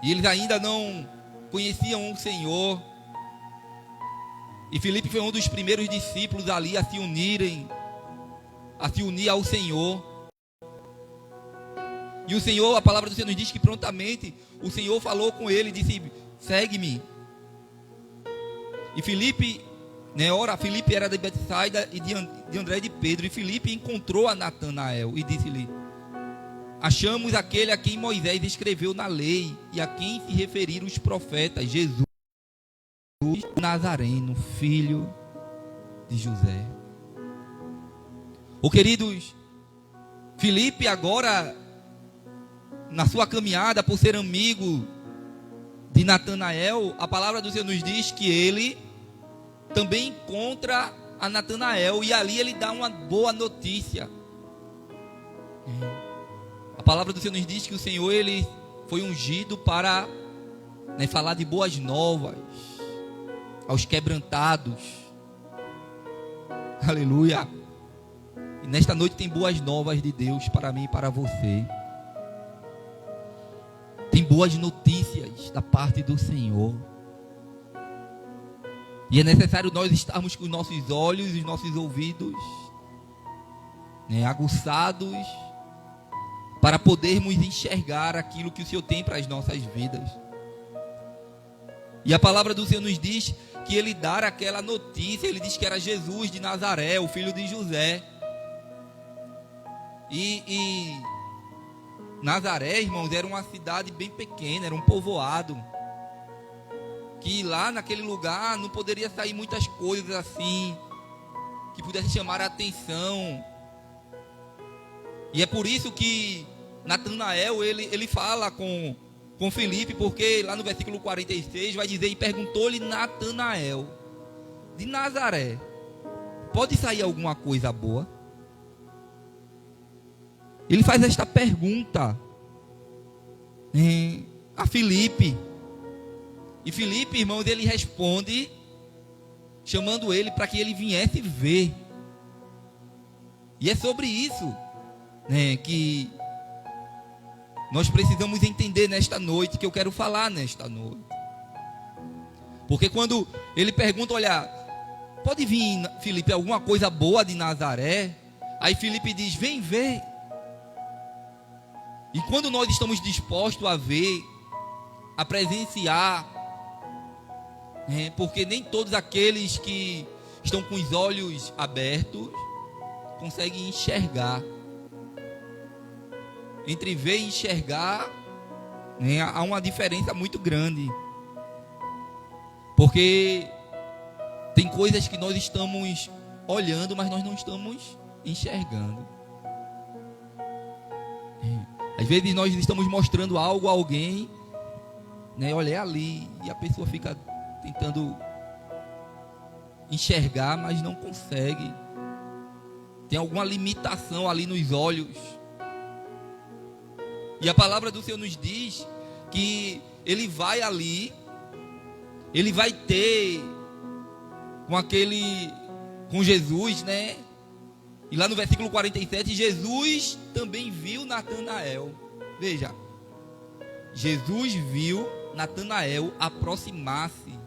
E eles ainda não conheciam o Senhor. E Filipe foi um dos primeiros discípulos ali a se unir ao Senhor. E o Senhor, a palavra do Senhor nos diz que prontamente o Senhor falou com ele e disse: segue-me. E Filipe, Filipe era de Betsaida e de André e de Pedro. E Filipe encontrou a Natanael e disse-lhe: achamos aquele a quem Moisés escreveu na lei e a quem se referiram os profetas, Jesus Nazareno, filho de José. Queridos, Filipe agora, na sua caminhada, por ser amigo de Natanael, a palavra do Senhor nos diz que ele também encontra a Natanael e ali ele dá uma boa notícia. A palavra do Senhor nos diz que o Senhor, Ele foi ungido para falar de boas novas aos quebrantados. Aleluia. E nesta noite tem boas novas de Deus para mim e para você. Tem boas notícias da parte do Senhor. E é necessário nós estarmos com os nossos olhos e os nossos ouvidos aguçados para podermos enxergar aquilo que o Senhor tem para as nossas vidas. E a palavra do Senhor nos diz que Ele dá aquela notícia. Ele diz que era Jesus de Nazaré, o filho de José. E Nazaré, irmãos, era uma cidade bem pequena, era um povoado, que lá naquele lugar não poderia sair muitas coisas assim que pudessem chamar a atenção. E é por isso que Natanael, ele fala com Filipe, porque lá no versículo 46 vai dizer: e perguntou-lhe Natanael, de Nazaré, pode sair alguma coisa boa? Ele faz esta pergunta a Filipe. E Filipe, irmãos, ele responde chamando ele para que ele viesse ver. E é sobre isso que nós precisamos entender nesta noite, que eu quero falar nesta noite. Porque quando ele pergunta: olha, pode vir, Filipe, alguma coisa boa de Nazaré? Aí Filipe diz: vem ver. E quando nós estamos dispostos a ver, a presenciar, porque nem todos aqueles que estão com os olhos abertos conseguem enxergar. Entre ver e enxergar, há uma diferença muito grande. Porque tem coisas que nós estamos olhando, mas nós não estamos enxergando. Às vezes nós estamos mostrando algo a alguém, olha, é ali, e a pessoa fica tentando enxergar, mas não consegue. Tem alguma limitação ali nos olhos. E a palavra do Senhor nos diz que ele vai ali, ele vai ter com Jesus, E lá no versículo 47, Jesus também viu Natanael. Veja, Jesus viu Natanael aproximar-se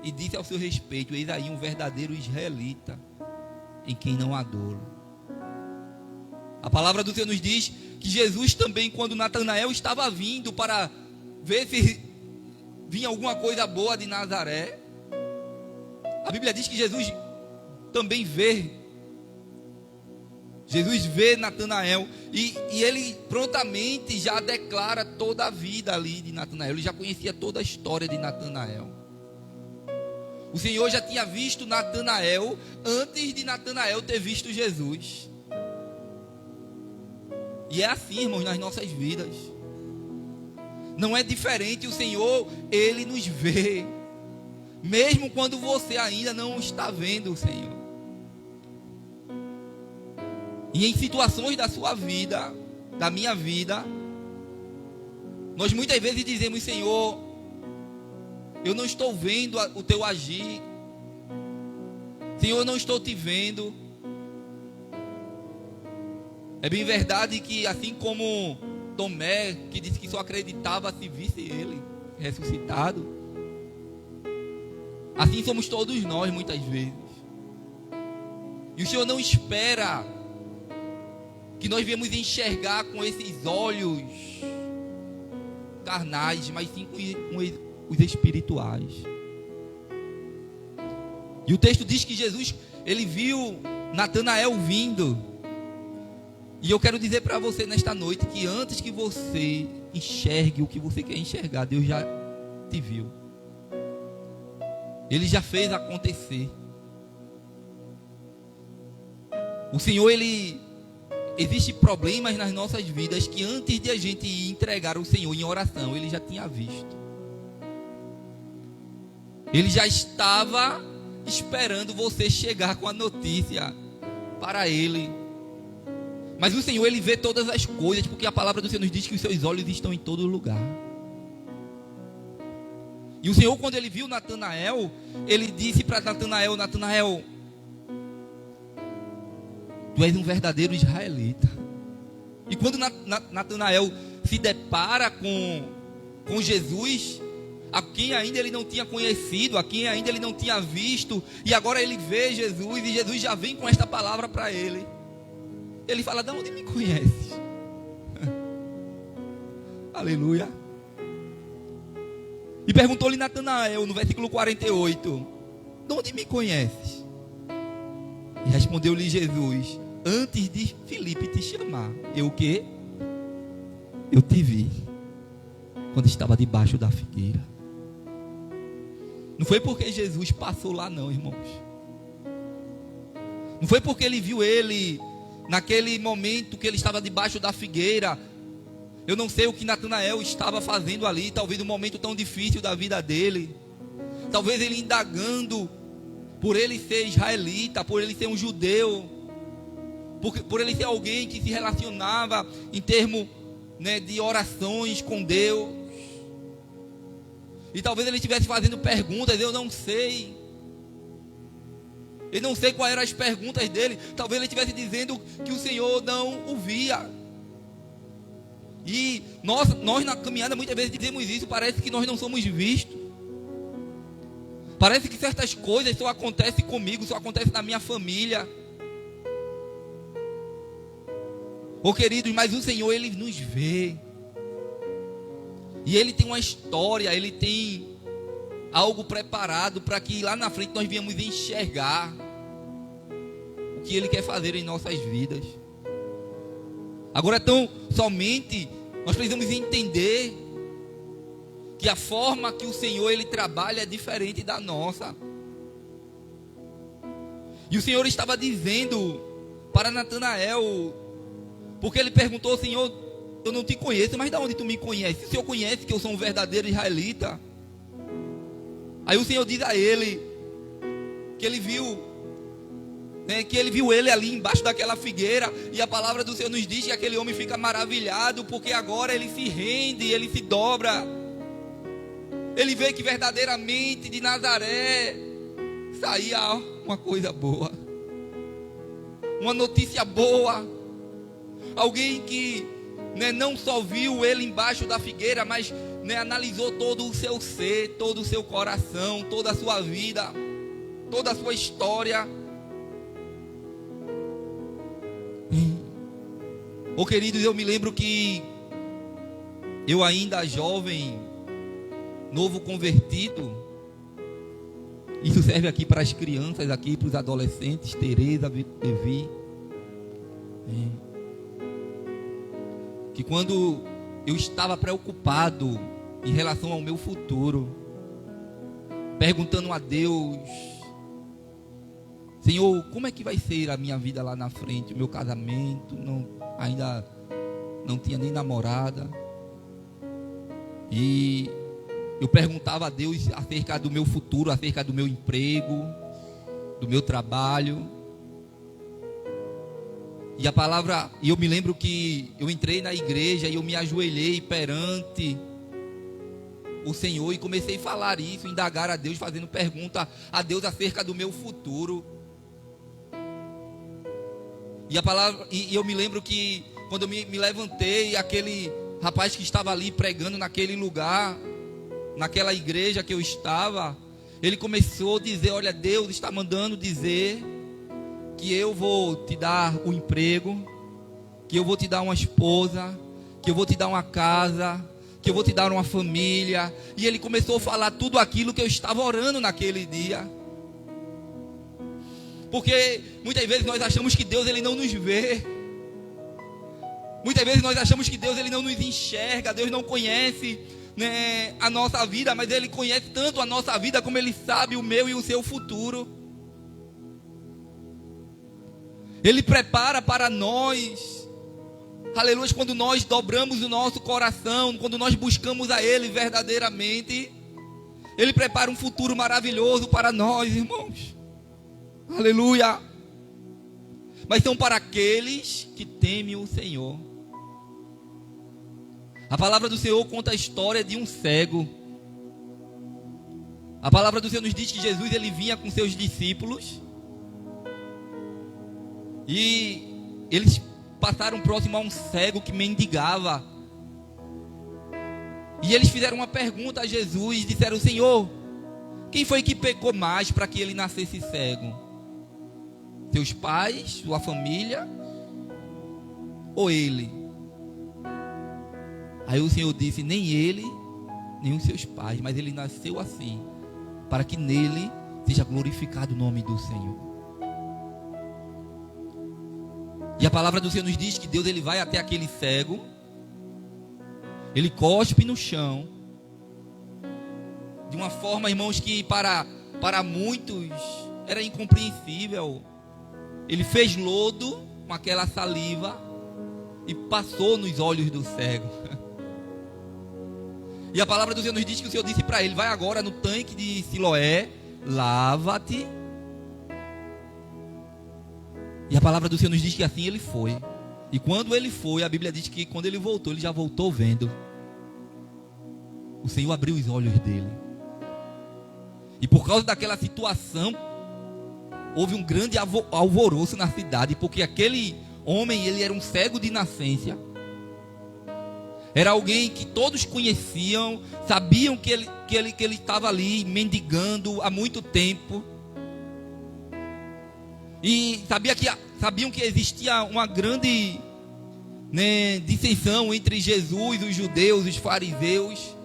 e disse ao seu respeito: eis aí um verdadeiro israelita, em quem não há dolo. A palavra do Senhor nos diz que Jesus também, quando Natanael estava vindo para ver se vinha alguma coisa boa de Nazaré, a Bíblia diz que Jesus também vê Jesus vê Natanael e ele prontamente já declara toda a vida ali de Natanael. Ele já conhecia toda a história de Natanael. O Senhor já tinha visto Natanael antes de Natanael ter visto Jesus. E é assim, irmãos, nas nossas vidas. Não é diferente. O Senhor, Ele nos vê, mesmo quando você ainda não está vendo o Senhor. E em situações da sua vida, da minha vida, nós muitas vezes dizemos: Senhor, eu não estou vendo o teu agir. Senhor, eu não estou te vendo. É bem verdade que, assim como Tomé, que disse que só acreditava se visse ele ressuscitado, assim somos todos nós muitas vezes. E o Senhor não espera que nós viemos enxergar com esses olhos carnais, mas sim com os espirituais. E o texto diz que Jesus, ele viu Natanael vindo. E eu quero dizer para você nesta noite que antes que você enxergue o que você quer enxergar, Deus já te viu. Ele já fez acontecer. O Senhor, existe problemas nas nossas vidas que antes de a gente entregar ao Senhor em oração, Ele já tinha visto. Ele já estava esperando você chegar com a notícia para Ele. Mas o Senhor, Ele vê todas as coisas, porque a palavra do Senhor nos diz que os seus olhos estão em todo lugar. E o Senhor, quando Ele viu Natanael, Ele disse para Natanael: Natanael, tu és um verdadeiro israelita. E quando Natanael se depara com Jesus, a quem ainda ele não tinha conhecido, a quem ainda ele não tinha visto, e agora ele vê Jesus, e Jesus já vem com esta palavra para ele. Ele fala: de onde me conheces? Aleluia. E perguntou-lhe Natanael no versículo 48: de onde me conheces? E respondeu-lhe Jesus: antes de Filipe te chamar, eu o quê? Eu te vi quando estava debaixo da figueira. Não foi porque Jesus passou lá não, irmãos. Não foi porque ele viu ele naquele momento que ele estava debaixo da figueira. Eu não sei o que Natanael estava fazendo ali, talvez um momento tão difícil da vida dele. Talvez ele indagando por ele ser israelita, por ele ser um judeu, por ele ser alguém que se relacionava em termos, né, de orações com Deus. E talvez ele estivesse fazendo perguntas, eu não sei. Eu não sei quais eram as perguntas dele. Talvez ele estivesse dizendo que o Senhor não o via. E nós na caminhada muitas vezes dizemos isso. Parece que nós não somos vistos. Parece que certas coisas só acontecem comigo, só acontecem na minha família. Oh, queridos, mas o Senhor, Ele nos vê. E Ele tem uma história, Ele tem algo preparado para que lá na frente nós viemos enxergar o que Ele quer fazer em nossas vidas. Agora, tão somente nós precisamos entender que a forma que o Senhor Ele trabalha é diferente da nossa. E o Senhor estava dizendo para Natanael, porque ele perguntou: Senhor, eu não te conheço, mas de onde tu me conheces? O Senhor conhece que eu sou um verdadeiro israelita? Aí o Senhor diz a ele que ele viu, né, que ele viu ele ali embaixo daquela figueira. E a palavra do Senhor nos diz que aquele homem fica maravilhado, porque agora ele se rende, ele se dobra. Ele vê que verdadeiramente de Nazaré saía uma coisa boa, uma notícia boa. Alguém que, né, não só viu ele embaixo da figueira, mas, né, analisou todo o seu ser, todo o seu coração, toda a sua vida, toda a sua história. Oh, queridos, eu me lembro que eu ainda jovem, novo convertido, isso serve aqui para as crianças, aqui para os adolescentes, Tereza, Levi. Que quando eu estava preocupado em relação ao meu futuro, perguntando a Deus: Senhor, como é que vai ser a minha vida lá na frente, o meu casamento, ainda não tinha nem namorada. E eu perguntava a Deus acerca do meu futuro, acerca do meu emprego, do meu trabalho. E a palavra, e eu me lembro que eu entrei na igreja e eu me ajoelhei perante o Senhor e comecei a falar isso, indagar a Deus, fazendo pergunta a Deus acerca do meu futuro. E a palavra, e eu me lembro que quando eu me levantei, aquele rapaz que estava ali pregando naquele lugar, naquela igreja que eu estava, ele começou a dizer: olha, Deus está mandando dizer que eu vou te dar um emprego, que eu vou te dar uma esposa, que eu vou te dar uma casa, que eu vou te dar uma família. E ele começou a falar tudo aquilo que eu estava orando naquele dia. Porque muitas vezes nós achamos que Deus ele não nos vê. Muitas vezes nós achamos que Deus ele não nos enxerga. Deus não conhece, né, a nossa vida, mas Ele conhece tanto a nossa vida como Ele sabe o meu e o seu futuro. Ele prepara para nós, aleluia, quando nós dobramos o nosso coração, quando nós buscamos a Ele verdadeiramente, Ele prepara um futuro maravilhoso para nós, irmãos, aleluia. Mas são para aqueles que temem o Senhor. A palavra do Senhor conta a história de um cego. A palavra do Senhor nos diz que Jesus ele vinha com seus discípulos e eles passaram próximo a um cego que mendigava. E eles fizeram uma pergunta a Jesus e disseram: Senhor, quem foi que pecou mais para que ele nascesse cego? Seus pais, sua família ou ele? Aí o Senhor disse: nem ele, nem os seus pais, mas ele nasceu assim, para que nele seja glorificado o nome do Senhor. E a palavra do Senhor nos diz que Deus ele vai até aquele cego, ele cospe no chão, de uma forma, irmãos, que para muitos era incompreensível. Ele fez lodo com aquela saliva e passou nos olhos do cego. E a palavra do Senhor nos diz que o Senhor disse para ele: vai agora no tanque de Siloé, lava-te. E a palavra do Senhor nos diz que assim ele foi. E quando ele foi, a Bíblia diz que quando ele voltou, ele já voltou vendo. O Senhor abriu os olhos dele. E por causa daquela situação, houve um grande alvoroço na cidade, porque aquele homem, ele era um cego de nascença. Era alguém que todos conheciam, sabiam que ele estava ali mendigando há muito tempo. E sabiam que existia uma grande, né, dissensão entre Jesus, os judeus, os fariseus.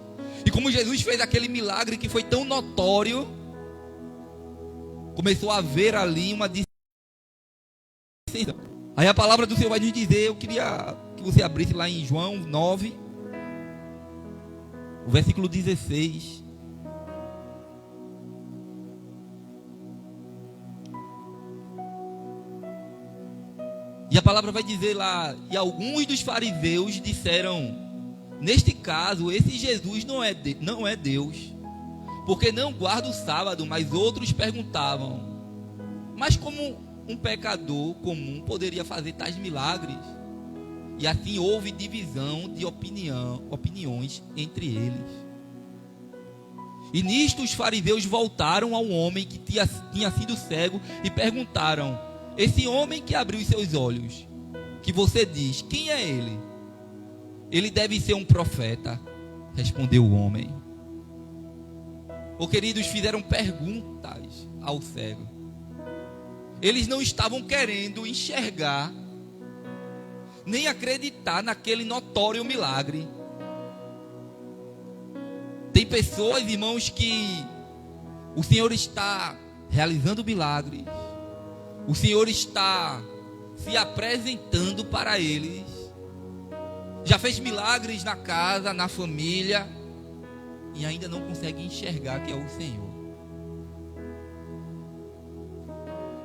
E como Jesus fez aquele milagre que foi tão notório, começou a haver ali uma dissensão. Aí a palavra do Senhor vai nos dizer, eu queria que você abrisse lá em João 9, o versículo 16. E a palavra vai dizer lá: e alguns dos fariseus disseram: neste caso, esse Jesus não é Deus, porque não guarda o sábado. Mas outros perguntavam: mas como um pecador comum poderia fazer tais milagres? E assim houve divisão de opiniões entre eles. E nisto os fariseus voltaram ao homem que tinha sido cego e perguntaram: esse homem que abriu os seus olhos, que você diz, quem é ele? Ele deve ser um profeta, respondeu o homem. Queridos, fizeram perguntas ao cego. Eles não estavam querendo enxergar, nem acreditar naquele notório milagre. Tem pessoas, irmãos, que o Senhor está realizando milagres, o Senhor está se apresentando para eles. Já fez milagres na casa, na família, e ainda não consegue enxergar que é o Senhor.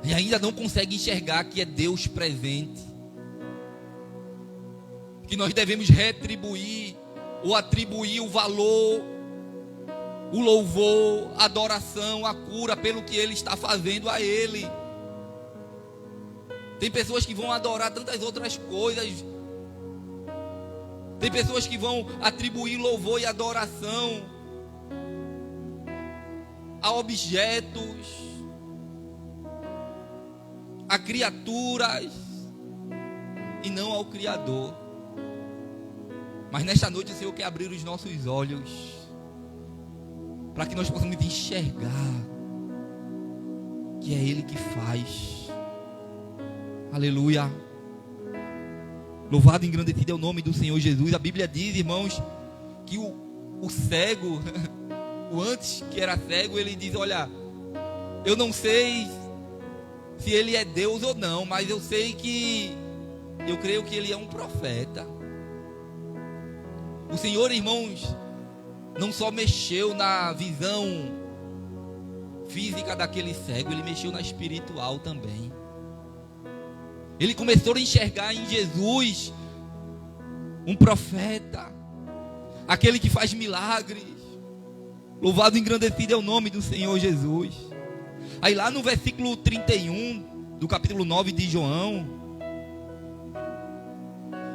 E ainda não consegue enxergar que é Deus presente. Que nós devemos retribuir ou atribuir o valor, o louvor, a adoração, a cura pelo que Ele está fazendo a Ele. Tem pessoas que vão adorar tantas outras coisas. Tem pessoas que vão atribuir louvor e adoração a objetos, a criaturas, e não ao Criador. Mas nesta noite o Senhor quer abrir os nossos olhos, para que nós possamos enxergar que é Ele que faz. Aleluia. Louvado e engrandecido é o nome do Senhor Jesus. A Bíblia diz, irmãos, que o cego, o antes que era cego, ele diz: olha, eu não sei se ele é Deus ou não, mas eu sei que, eu creio que ele é um profeta. O Senhor, irmãos, não só mexeu na visão física daquele cego, Ele mexeu na espiritual também. Ele começou a enxergar em Jesus um profeta, aquele que faz milagres. Louvado e engrandecido é o nome do Senhor Jesus. Aí lá no versículo 31 do capítulo 9 de João,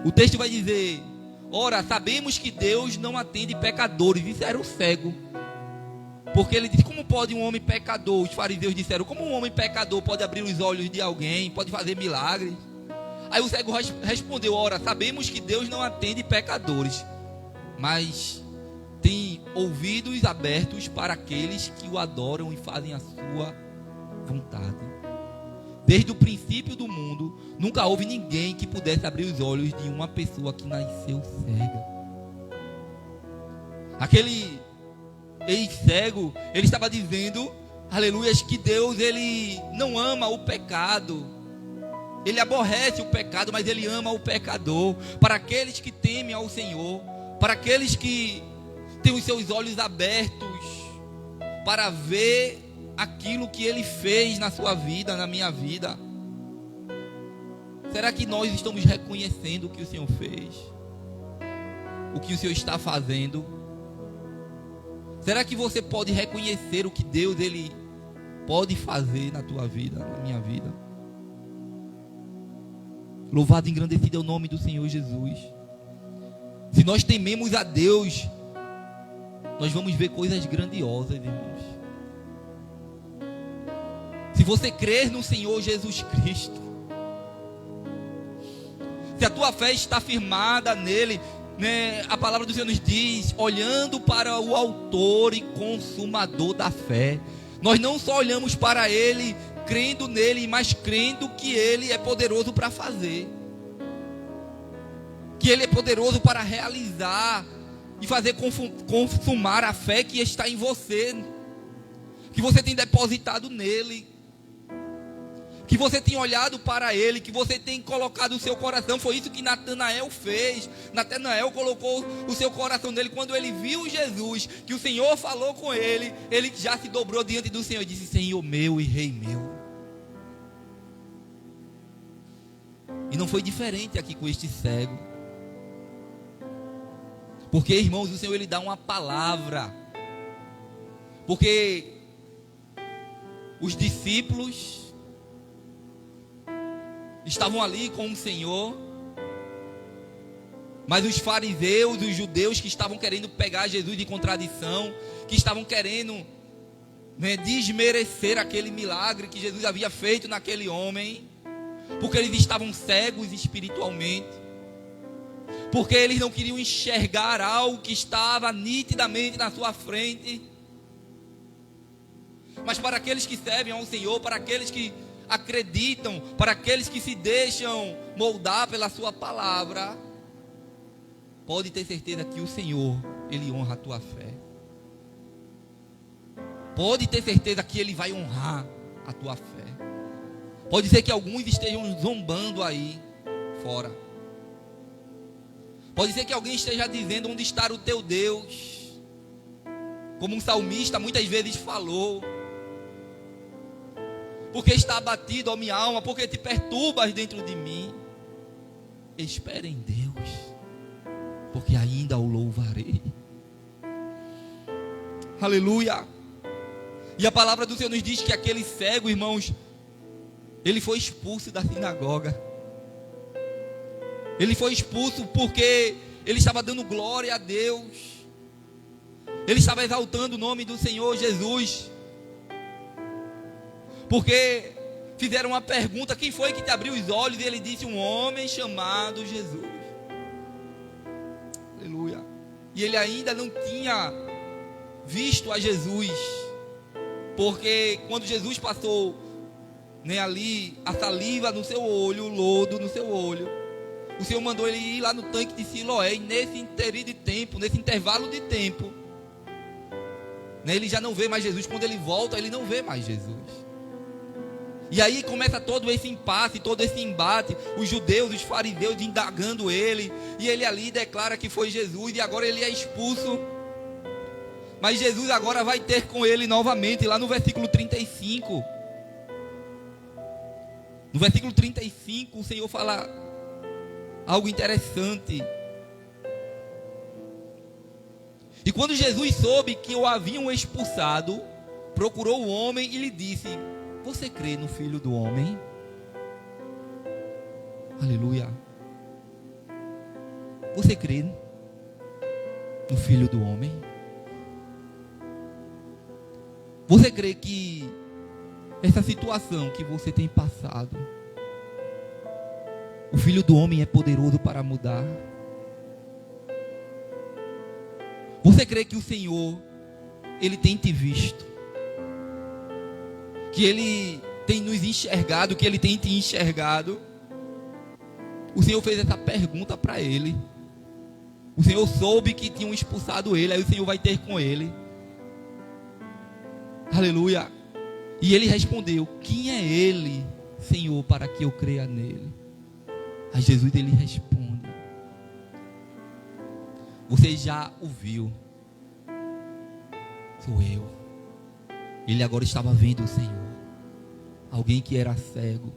o texto vai dizer: ora, sabemos que Deus não atende pecadores. Isso era o cego. Porque ele disse: como pode um homem pecador? Os fariseus disseram: como um homem pecador pode abrir os olhos de alguém, pode fazer milagres? Aí o cego respondeu: ora, sabemos que Deus não atende pecadores, mas tem ouvidos abertos para aqueles que o adoram e fazem a sua vontade. Desde o princípio do mundo, nunca houve ninguém que pudesse abrir os olhos de uma pessoa que nasceu cega. Aquele ex-cego, ele estava dizendo, aleluia, que Deus, Ele não ama o pecado. Ele aborrece o pecado, mas Ele ama o pecador. Para aqueles que temem ao Senhor, para aqueles que têm os seus olhos abertos para ver aquilo que Ele fez na sua vida, na minha vida. Será que nós estamos reconhecendo o que o Senhor fez? O que o Senhor está fazendo? Será que você pode reconhecer o que Deus, Ele pode fazer na tua vida, na minha vida? Louvado e engrandecido é o nome do Senhor Jesus. Se nós tememos a Deus, nós vamos ver coisas grandiosas, irmãos. Se você crer no Senhor Jesus Cristo, se a tua fé está firmada nele, né, a palavra do Senhor nos diz, olhando para o autor e consumador da fé. Nós não só olhamos para Ele, crendo nele, mas crendo que Ele é poderoso para fazer, que Ele é poderoso para realizar e fazer consumar a fé que está em você, que você tem depositado nele, que você tem olhado para Ele, que você tem colocado o seu coração. Foi isso que Natanael fez. Natanael colocou o seu coração nele. Quando ele viu Jesus, que o Senhor falou com ele, ele já se dobrou diante do Senhor e disse: Senhor meu e Rei meu. E não foi diferente aqui com este cego. Porque, irmãos, o Senhor, Ele dá uma palavra. Porque os discípulos estavam ali com o Senhor, mas os fariseus, os judeus que estavam querendo pegar Jesus de contradição, que estavam querendo, né, desmerecer aquele milagre que Jesus havia feito naquele homem, porque eles estavam cegos espiritualmente, porque eles não queriam enxergar algo que estava nitidamente na sua frente. Mas para aqueles que servem ao Senhor, para aqueles que acreditam, para aqueles que se deixam moldar pela sua palavra, pode ter certeza que o Senhor, Ele honra a tua fé. Pode ter certeza que Ele vai honrar a tua fé. Pode ser que alguns estejam zombando aí fora. Pode ser que alguém esteja dizendo: onde está o teu Deus? Como um salmista muitas vezes falou. Porque está abatido, ó minha alma, porque te perturbas dentro de mim. Espere em Deus, porque ainda o louvarei. Aleluia. E a palavra do Senhor nos diz que aquele cego, irmãos, ele foi expulso da sinagoga. Ele foi expulso porque ele estava dando glória a Deus. Ele estava exaltando o nome do Senhor Jesus. Porque fizeram uma pergunta: quem foi que te abriu os olhos? E ele disse: um homem chamado Jesus. Aleluia. E ele ainda não tinha visto a Jesus. Porque quando Jesus passou, né, ali a saliva no seu olho, o lodo no seu olho, o Senhor mandou ele ir lá no tanque de Siloé. E nesse intervalo de tempo, né, ele já não vê mais Jesus. Quando ele volta, ele não vê mais Jesus. E aí começa todo esse impasse, todo esse embate. Os judeus, os fariseus indagando ele. E ele ali declara que foi Jesus. E agora ele é expulso. Mas Jesus agora vai ter com ele novamente. Lá no versículo 35. No versículo 35 o Senhor fala algo interessante. E quando Jesus soube que o haviam expulsado, procurou o homem e lhe disse: você crê no Filho do Homem? Aleluia. Você crê no Filho do Homem? Você crê que essa situação que você tem passado, o Filho do Homem é poderoso para mudar? Você crê que o Senhor, Ele tem te visto? Que Ele tem nos enxergado, que Ele tem te enxergado? O Senhor fez essa pergunta para ele. O Senhor soube que tinham expulsado ele, aí o Senhor vai ter com ele. Aleluia. E ele respondeu: quem é ele, Senhor, para que eu creia nele? Aí Jesus, ele responde: você já o viu, sou eu. Ele agora estava vendo o Senhor. Alguém que era cego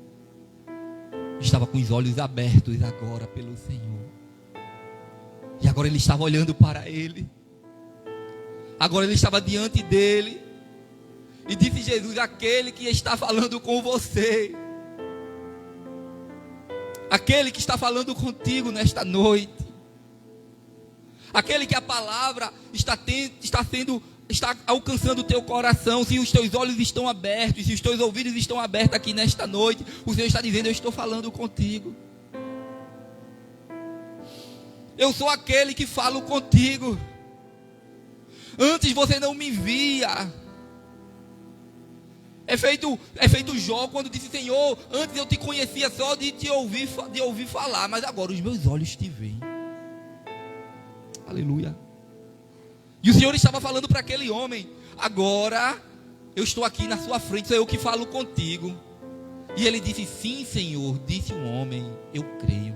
estava com os olhos abertos agora pelo Senhor. E agora ele estava olhando para ele. Agora ele estava diante dele. E disse Jesus: aquele que está falando com você, aquele que está falando contigo nesta noite, aquele que a palavra está alcançando o teu coração, se os teus olhos estão abertos, se os teus ouvidos estão abertos aqui nesta noite, o Senhor está dizendo: eu estou falando contigo. Eu sou aquele que falo contigo. Antes você não me via. É feito Jó quando disse: Senhor, antes eu te conhecia só de ouvir falar, mas agora os meus olhos te veem. Aleluia. E o Senhor estava falando para aquele homem: agora eu estou aqui na sua frente, sou eu que falo contigo. E ele disse: sim, Senhor. Disse um homem: eu creio.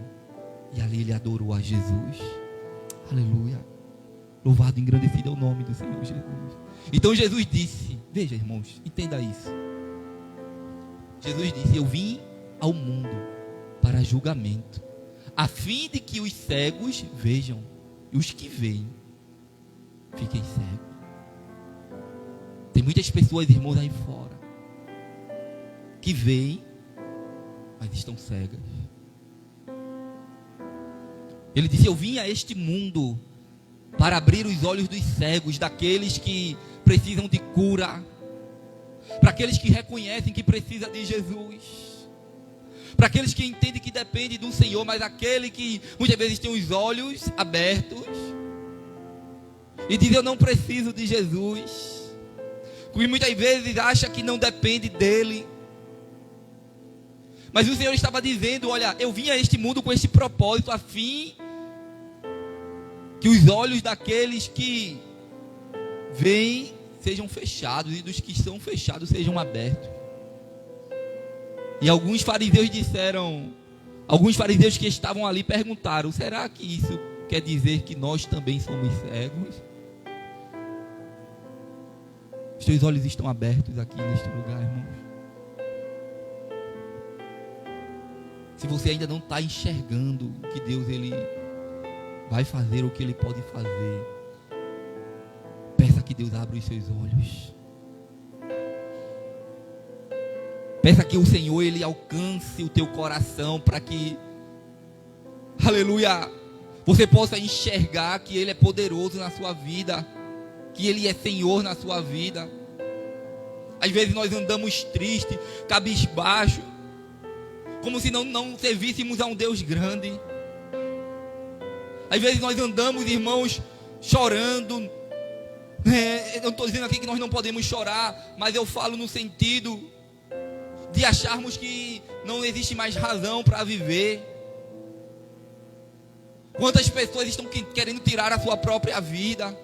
E ali ele adorou a Jesus. Aleluia. Louvado e engrandecido é o nome do Senhor Jesus. Então Jesus disse, veja, irmãos, entenda isso. Jesus disse: eu vim ao mundo para julgamento, a fim de que os cegos vejam e os que veem fiquem cegos. Tem muitas pessoas, irmãos, aí fora que veem, mas estão cegas. Ele disse: eu vim a este mundo para abrir os olhos dos cegos, daqueles que precisam de cura, para aqueles que reconhecem que precisa de Jesus, para aqueles que entendem que depende do Senhor, mas aquele que muitas vezes tem os olhos abertos e diz: eu não preciso de Jesus, e muitas vezes acha que não depende dele. Mas o Senhor estava dizendo: olha, eu vim a este mundo com esse propósito, a fim que os olhos daqueles que veem sejam fechados e dos que são fechados sejam abertos. E alguns fariseus que estavam ali perguntaram: será que isso quer dizer que nós também somos cegos? Os teus olhos estão abertos aqui neste lugar, irmãos. Se você ainda não está enxergando o que Deus ele vai fazer, o que Ele pode fazer, peça que Deus abra os seus olhos. Peça que o Senhor ele alcance o teu coração para que, aleluia, você possa enxergar que Ele é poderoso na sua vida, que Ele é Senhor na sua vida. Às vezes nós andamos tristes, cabisbaixo, como se não servíssemos a um Deus grande. Às vezes nós andamos, irmãos, chorando. Eu não estou dizendo aqui que nós não podemos chorar, mas eu falo no sentido de acharmos que não existe mais razão para viver. Quantas pessoas estão querendo tirar a sua própria vida?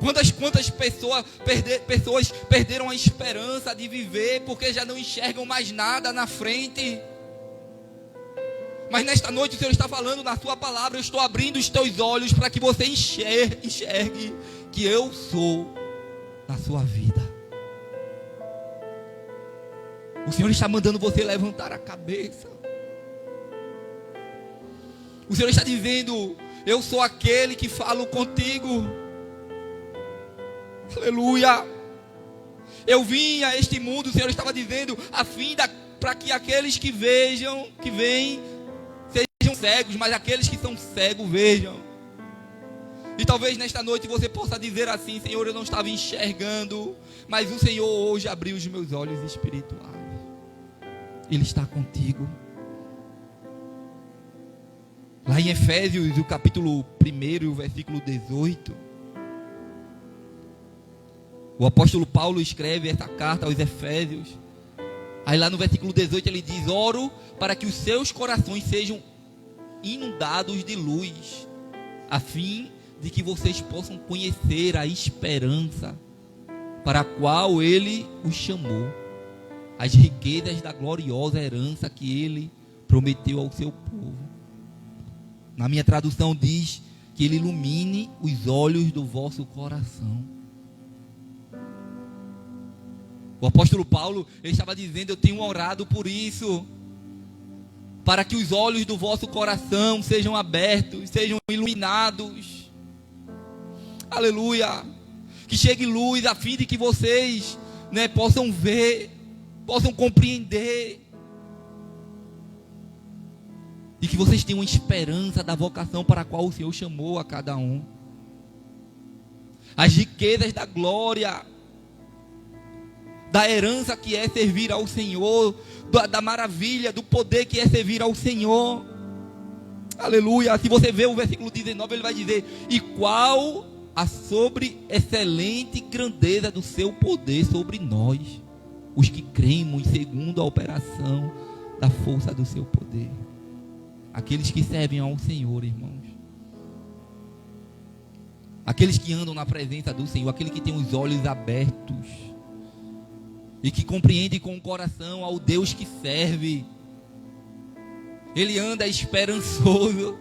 Quantas pessoas perderam a esperança de viver porque já não enxergam mais nada na frente? Mas nesta noite o Senhor está falando na sua palavra: eu estou abrindo os teus olhos para que você enxergue que eu sou na sua vida. O Senhor está mandando você levantar a cabeça. O Senhor está dizendo: eu sou aquele que falo contigo. Aleluia. Eu vim a este mundo, o Senhor estava dizendo, para que aqueles que vêm sejam cegos, mas aqueles que são cegos vejam. E talvez nesta noite você possa dizer assim: Senhor, eu não estava enxergando, mas o Senhor hoje abriu os meus olhos espirituais. Ele está contigo. Lá em Efésios, o capítulo 1, o versículo 18, o apóstolo Paulo escreve essa carta aos Efésios. Aí lá no versículo 18 ele diz: oro para que os seus corações sejam inundados de luz, a fim de que vocês possam conhecer a esperança para a qual Ele os chamou, as riquezas da gloriosa herança que Ele prometeu ao seu povo. Na minha tradução diz que Ele ilumine os olhos do vosso coração. O apóstolo Paulo, ele estava dizendo: eu tenho orado por isso, para que os olhos do vosso coração sejam abertos, sejam iluminados. Aleluia. Que chegue luz, a fim de que vocês, possam ver, possam compreender, e que vocês tenham esperança da vocação para a qual o Senhor chamou a cada um. As riquezas da glória, da herança que é servir ao Senhor, da maravilha, do poder que é servir ao Senhor. Aleluia. Se você ver o versículo 19, ele vai dizer: e qual a sobre-excelente grandeza do seu poder sobre nós, os que cremos segundo a operação da força do seu poder. Aqueles que servem ao Senhor, irmãos, aqueles que andam na presença do Senhor, aquele que tem os olhos abertos e que compreende com o coração ao Deus que serve, ele anda esperançoso.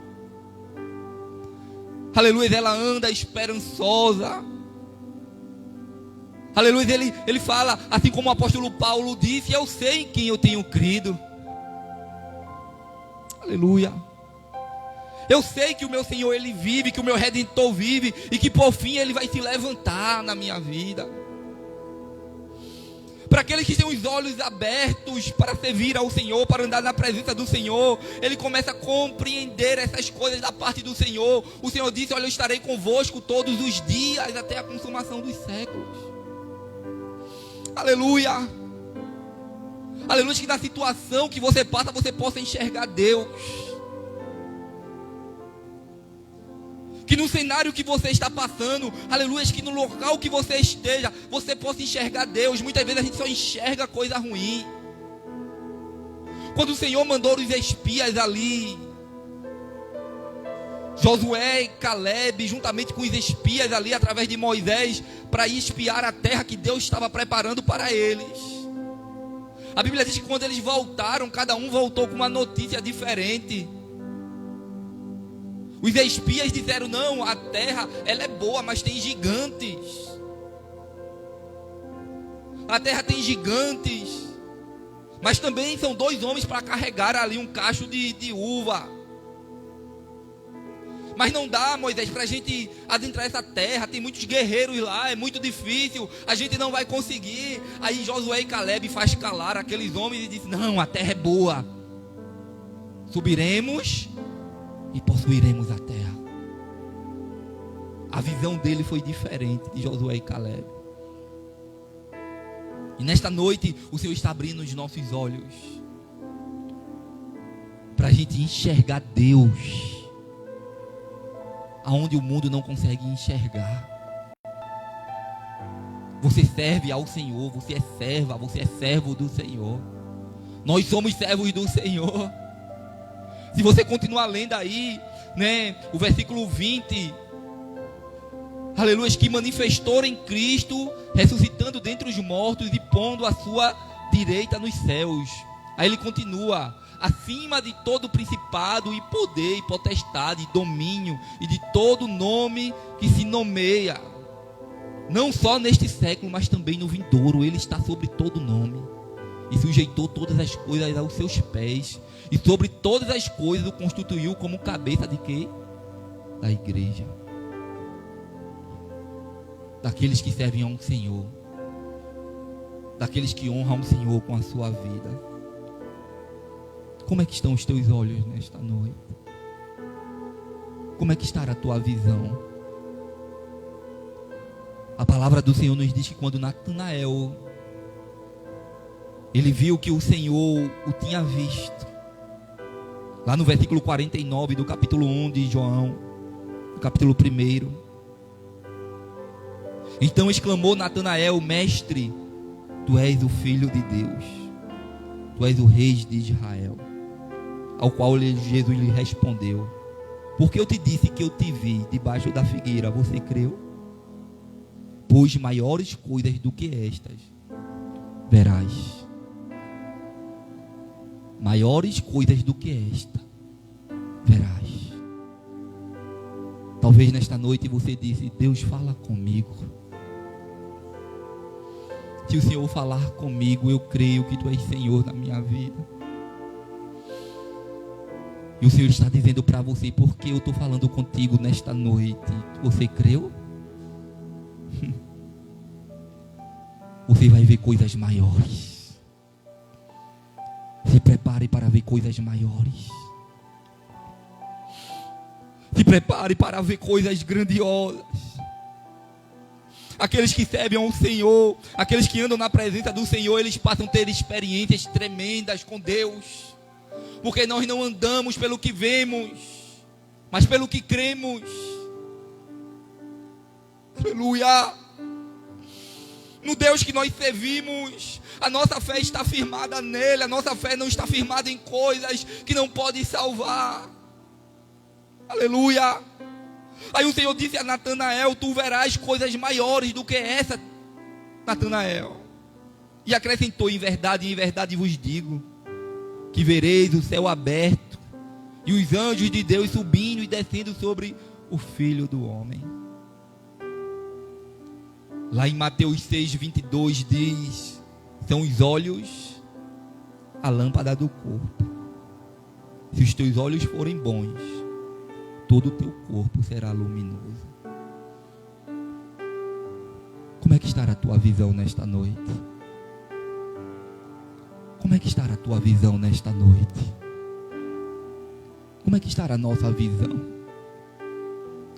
Aleluia, ela anda esperançosa. Aleluia, ele fala, assim como o apóstolo Paulo disse: eu sei em quem eu tenho crido. Aleluia. Eu sei que o meu Senhor ele vive, que o meu Redentor vive, e que por fim ele vai se levantar na minha vida. Para aqueles que têm os olhos abertos para servir ao Senhor, para andar na presença do Senhor, ele começa a compreender essas coisas da parte do Senhor. O Senhor disse: olha, eu estarei convosco todos os dias até a consumação dos séculos. Aleluia. Aleluia, que na situação que você passa, você possa enxergar Deus. Que no cenário que você está passando, aleluia, que no local que você esteja, você possa enxergar Deus. Muitas vezes a gente só enxerga coisa ruim. Quando o Senhor mandou os espias ali, Josué e Caleb, juntamente com os espias ali, através de Moisés, para ir espiar a terra que Deus estava preparando para eles. A Bíblia diz que quando eles voltaram, cada um voltou com uma notícia diferente. Os espias disseram: não, a terra ela é boa, mas tem gigantes. A terra tem gigantes. Mas também são 2 homens para carregar ali um cacho de uva. Mas não dá, Moisés, para a gente adentrar essa terra. Tem muitos guerreiros lá, é muito difícil. A gente não vai conseguir. Aí Josué e Caleb faz calar aqueles homens e diz: não, a terra é boa. Subiremos e possuiremos a terra. A visão dele foi diferente de Josué e Caleb. E nesta noite o Senhor está abrindo os nossos olhos para a gente enxergar Deus aonde o mundo não consegue enxergar. Você serve ao Senhor, você é serva, você é servo do Senhor. Nós somos servos do Senhor. Se você continuar lendo aí, né, o versículo 20, aleluia, que manifestou em Cristo, ressuscitando dentre os mortos e pondo a sua direita nos céus. Aí ele continua: acima de todo principado e poder e potestade e domínio e de todo nome que se nomeia, não só neste século, mas também no vindouro. Ele está sobre todo nome e sujeitou todas as coisas aos seus pés, e sobre todas as coisas o constituiu como cabeça de quê? Da igreja, daqueles que servem ao Senhor, daqueles que honram o Senhor com a sua vida. Como é que estão os teus olhos nesta noite? Como é que está a tua visão? A palavra do Senhor nos diz que quando Natanael, ele viu que o Senhor o tinha visto, lá no versículo 49 do capítulo 1 de João, do capítulo 1, então exclamou Natanael: mestre, tu és o Filho de Deus, tu és o Rei de Israel. Ao qual Jesus lhe respondeu: porque eu te disse que eu te vi debaixo da figueira, você creu? Pois maiores coisas do que estas verás. Maiores coisas do que esta verás. Talvez nesta noite você disse: Deus, fala comigo. Se o Senhor falar comigo, eu creio que tu és Senhor na minha vida. E o Senhor está dizendo para você: porque eu estou falando contigo nesta noite, você creu? Você vai ver coisas maiores. Se prepare para ver coisas maiores. Se prepare para ver coisas grandiosas. Aqueles que servem ao Senhor, aqueles que andam na presença do Senhor, eles passam a ter experiências tremendas com Deus. Porque nós não andamos pelo que vemos, mas pelo que cremos. Aleluia. No Deus que nós servimos, a nossa fé está firmada nele. A nossa fé não está firmada em coisas que não podem salvar. Aleluia. Aí o Senhor disse a Natanael: tu verás coisas maiores do que essa, Natanael. E acrescentou: em verdade vos digo, que vereis o céu aberto e os anjos de Deus subindo e descendo sobre o Filho do Homem. Lá em Mateus 6:22 diz: são os olhos a lâmpada do corpo. Se os teus olhos forem bons, todo o teu corpo será luminoso. Como é que estará a tua visão nesta noite? Como é que estará a tua visão nesta noite? Como é que estará a nossa visão?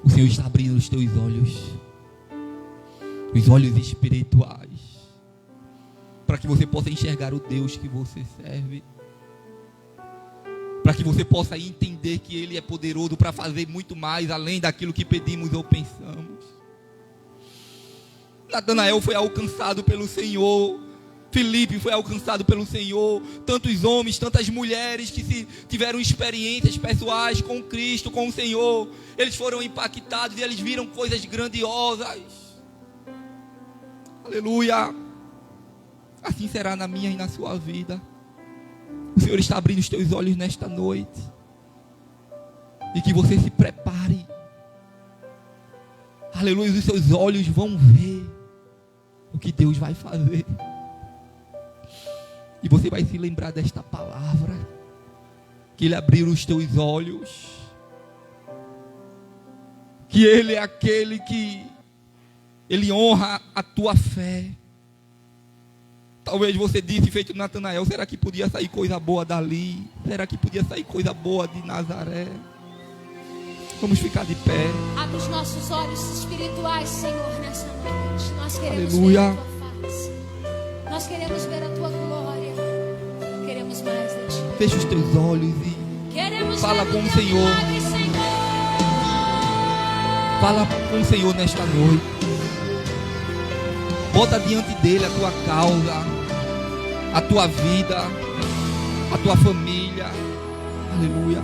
O Senhor está abrindo os teus olhos, os olhos espirituais, para que você possa enxergar o Deus que você serve, para que você possa entender que Ele é poderoso para fazer muito mais além daquilo que pedimos ou pensamos. Natanael foi alcançado pelo Senhor. Filipe foi alcançado pelo Senhor. Tantos homens, tantas mulheres que tiveram experiências pessoais com Cristo, com o Senhor, eles foram impactados e eles viram coisas grandiosas. Aleluia. Assim será na minha e na sua vida. O Senhor está abrindo os teus olhos nesta noite. E que você se prepare. Aleluia, os seus olhos vão ver o que Deus vai fazer. E você vai se lembrar desta palavra. Que Ele abriu os teus olhos. Que Ele é aquele que Ele honra a tua fé. Talvez você disse, feito Natanael, será que podia sair coisa boa dali? Será que podia sair coisa boa de Nazaré? Vamos ficar de pé. Abre os nossos olhos espirituais, Senhor, nessa noite. Nós queremos Aleluia. ver a tua face. Nós queremos ver a tua glória. Queremos mais de ti. Fecha os teus olhos e Queremos fala ver com o o teu Senhor. milagre, Senhor. Fala com o Senhor nesta noite. Bota diante dele a tua causa, a tua vida, a tua família. Aleluia.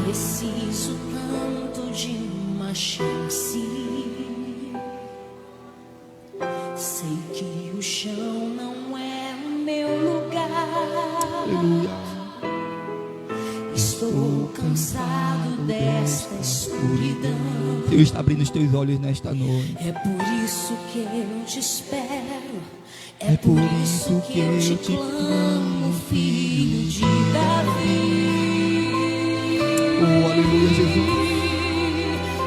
Preciso tanto de uma chance. Sei que o chão não é o meu lugar. Aleluia. Estou cansado desta escuridão. O Senhor está abrindo os teus olhos nesta noite. É por isso que eu te espero. É por isso que eu te clamo, filho de Davi. Oh, aleluia, Jesus.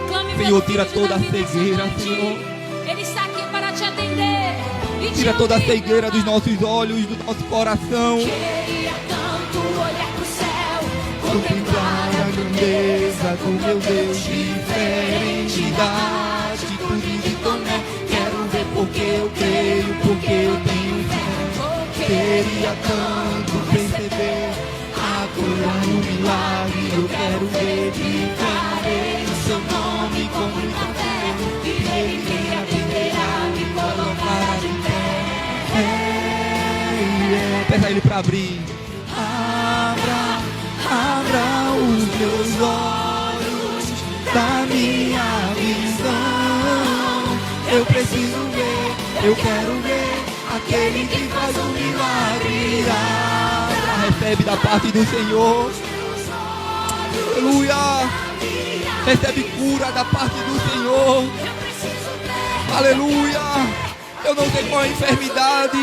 Clame Senhor, pelo tira filho de toda a Davi nessa cegueira, noite. Senhor. Ele está aqui para te atender. E te Tira toda a ouvir, cegueira dos meu nossos olhos, do nosso coração. Queria tanto olhar pro céu, Contemplar a grandeza do meu Deus, diferente da atitude de Tomé. Quero ver porque eu creio, porque eu tenho fé. Queria tanto perceber a cura e o milagre. Eu quero ver, viverei o seu nome com muita fé. E Ele me atenderá, me colocará de pé. Peça a Ele para abrir. Abra os meus olhos da minha visão. Eu preciso ver, eu quero ver aquele que faz um milagre. Abra, recebe da parte do Senhor. Aleluia. Recebe cura da parte do Senhor. Aleluia. Eu não sei qual é a enfermidade.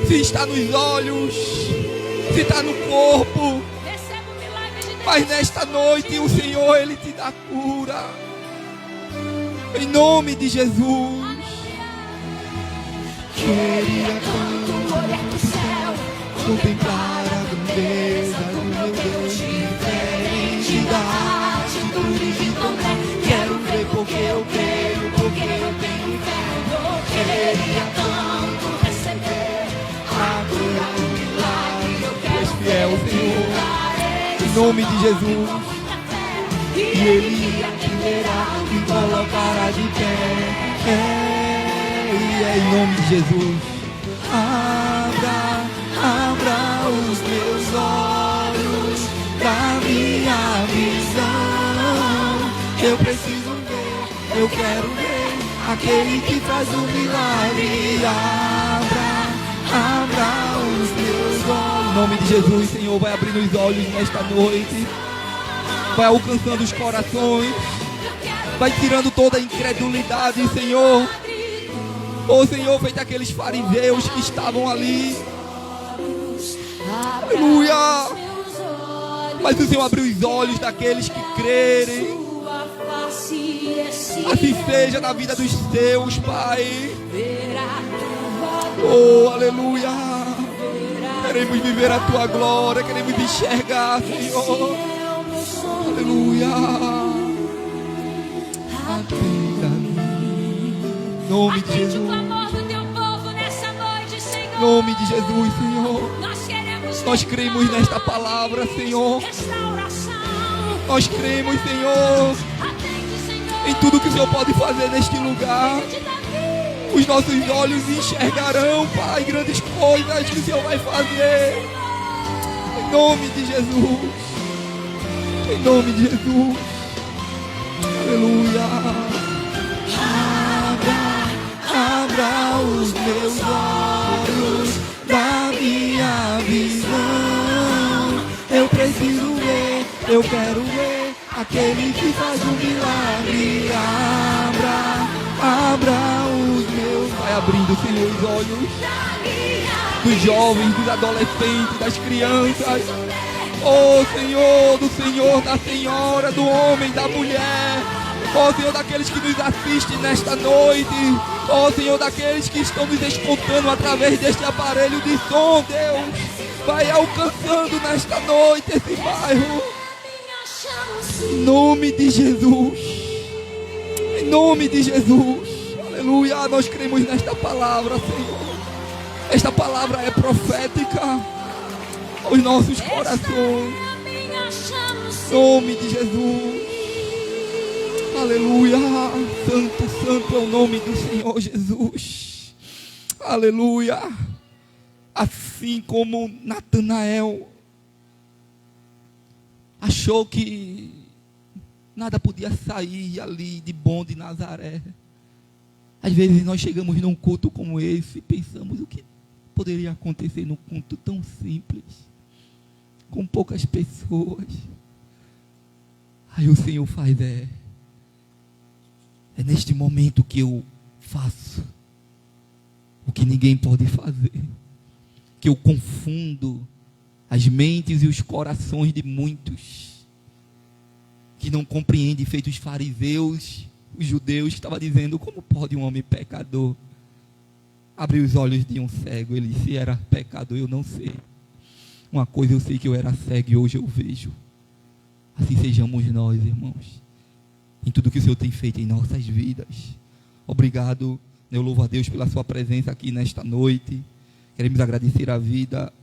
Se está nos olhos, se está no corpo. Mas nesta noite o Senhor, Ele te dá cura. Em nome de Jesus. Queria tanto olhar pro céu, contemplar a grandeza do meu Deus, diferente da atitude de Tomé. Quero ver porque eu creio, porque eu tenho fé. Queria tanto receber a cura e o milagre. Eu quero fiel, Senhor. Em nome de Jesus. E Ele me atenderá, me colocará de pé. Em nome de Jesus. Abra os meus olhos da minha visão. Eu preciso ver, eu quero ver aquele que faz o milagre. Abra os meus olhos. Em nome de Jesus, Senhor, vai abrindo os olhos nesta noite. Vai alcançando os corações. Vai tirando toda a incredulidade, Senhor. Oh, Senhor, feito aqueles fariseus que estavam ali. Aleluia. Mas o Senhor abriu os olhos daqueles que crerem. Assim seja na vida dos seus, Pai. Oh, aleluia. Queremos viver a Tua glória. Queremos enxergar, Senhor. Aleluia. Em nome de Jesus. o clamor do teu povo nessa noite, Senhor. Em nome de Jesus, Senhor. Nós queremos Nós cremos nesta palavra, Senhor. Nós cremos, Senhor, em tudo que o Senhor pode fazer neste lugar. Os nossos olhos enxergarão, Pai, grandes coisas que o Senhor vai fazer. Em nome de Jesus. Em nome de Jesus. Aleluia. Abra os meus olhos aquele que faz um milagre. Abra os meus. Vai abrindo, Senhor, os olhos dos jovens, dos adolescentes, das crianças. Oh, Senhor, do Senhor, da senhora, do homem, da mulher. Oh, Senhor, daqueles que nos assistem nesta noite. Oh, Senhor, daqueles que estão nos escutando através deste aparelho de som, Deus. Vai alcançando nesta noite esse bairro. Em nome de Jesus. Em nome de Jesus. Aleluia. Nós cremos nesta palavra, Senhor. Esta palavra é profética aos nossos corações. Em nome de Jesus. Aleluia. Santo, santo é o nome do Senhor Jesus. Aleluia. Assim como Natanael achou que nada podia sair ali de bom de Nazaré. Às vezes nós chegamos num culto como esse e pensamos o que poderia acontecer num culto tão simples, com poucas pessoas. Aí o Senhor faz, é neste momento que eu faço o que ninguém pode fazer, que eu confundo as mentes e os corações de muitos que não compreendem, feito os fariseus, os judeus, que estavam dizendo: como pode um homem pecador abrir os olhos de um cego? Ele, se era pecador, eu não sei. Uma coisa eu sei, que eu era cego e hoje eu vejo. Assim sejamos nós, irmãos, em tudo que o Senhor tem feito em nossas vidas. Obrigado, eu louvo a Deus pela sua presença aqui nesta noite. Queremos agradecer a vida,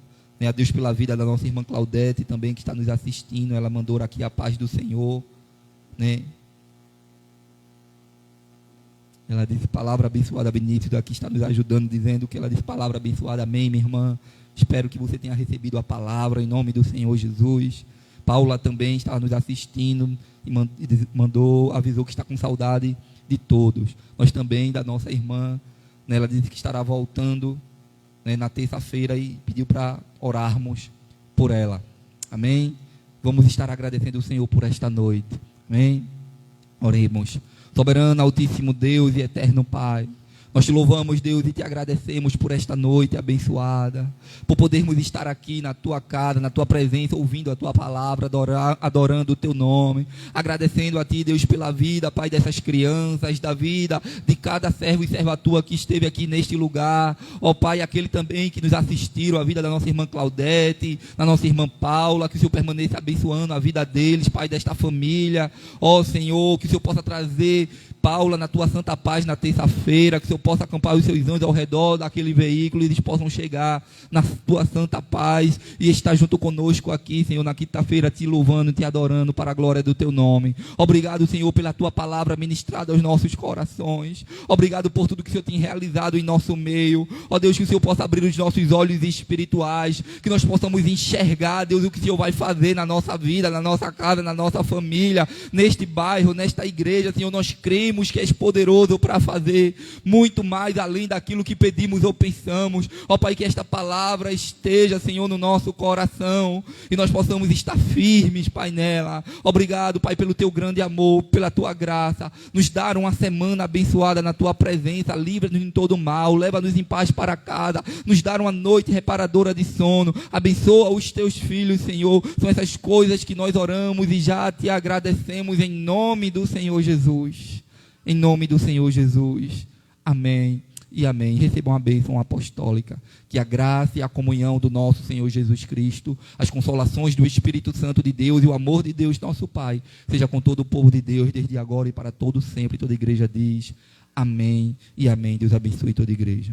a Deus pela vida da nossa irmã Claudete também, que está nos assistindo. Ela mandou aqui a paz do Senhor, né? Ela disse palavra abençoada. Benício aqui está nos ajudando, dizendo que ela disse palavra abençoada. Amém, minha irmã. Espero que você tenha recebido a palavra em nome do Senhor Jesus. Paula também estava nos assistindo e avisou que está com saudade de todos. Nós também, da nossa irmã, né, ela disse que estará voltando, né, na terça-feira, e pediu para orarmos por ela. Amém? Vamos estar agradecendo o Senhor por esta noite. Amém? Oremos. Soberano, altíssimo Deus e eterno Pai, nós te louvamos, Deus, e te agradecemos por esta noite abençoada, por podermos estar aqui na tua casa, na tua presença, ouvindo a tua palavra, adorando o teu nome, agradecendo a ti, Deus, pela vida, Pai, dessas crianças, da vida de cada servo e serva tua que esteve aqui neste lugar. Ó Pai, aquele também que nos assistiram, a vida da nossa irmã Claudete, da nossa irmã Paula, que o Senhor permaneça abençoando a vida deles, Pai, desta família. Ó Senhor, que o Senhor possa trazer Paula na tua santa paz na terça-feira, que o Senhor possa acampar os seus anjos ao redor daquele veículo e eles possam chegar na tua santa paz e estar junto conosco aqui, Senhor, na quinta-feira, te louvando, te adorando para a glória do teu nome. Obrigado, Senhor, pela tua palavra ministrada aos nossos corações. Obrigado por tudo que o Senhor tem realizado em nosso meio. Ó Deus, que o Senhor possa abrir os nossos olhos espirituais, que nós possamos enxergar, Deus, o que o Senhor vai fazer na nossa vida, na nossa casa, na nossa família, neste bairro, nesta igreja. Senhor, nós cremos que és poderoso para fazer muito mais além daquilo que pedimos ou pensamos. Ó Pai, que esta palavra esteja, Senhor, no nosso coração e nós possamos estar firmes, Pai, nela. Obrigado, Pai, pelo teu grande amor, pela tua graça, nos dar uma semana abençoada na tua presença. Livra-nos de todo mal, leva-nos em paz para casa, nos dar uma noite reparadora de sono. Abençoa os teus filhos, Senhor. São essas coisas que nós oramos e já te agradecemos em nome do Senhor Jesus. Em nome do Senhor Jesus. Amém e amém. Recebam a bênção apostólica. Que a graça e a comunhão do nosso Senhor Jesus Cristo, as consolações do Espírito Santo de Deus e o amor de Deus, nosso Pai, seja com todo o povo de Deus, desde agora e para todo sempre. Toda a igreja diz amém e amém. Deus abençoe toda a igreja.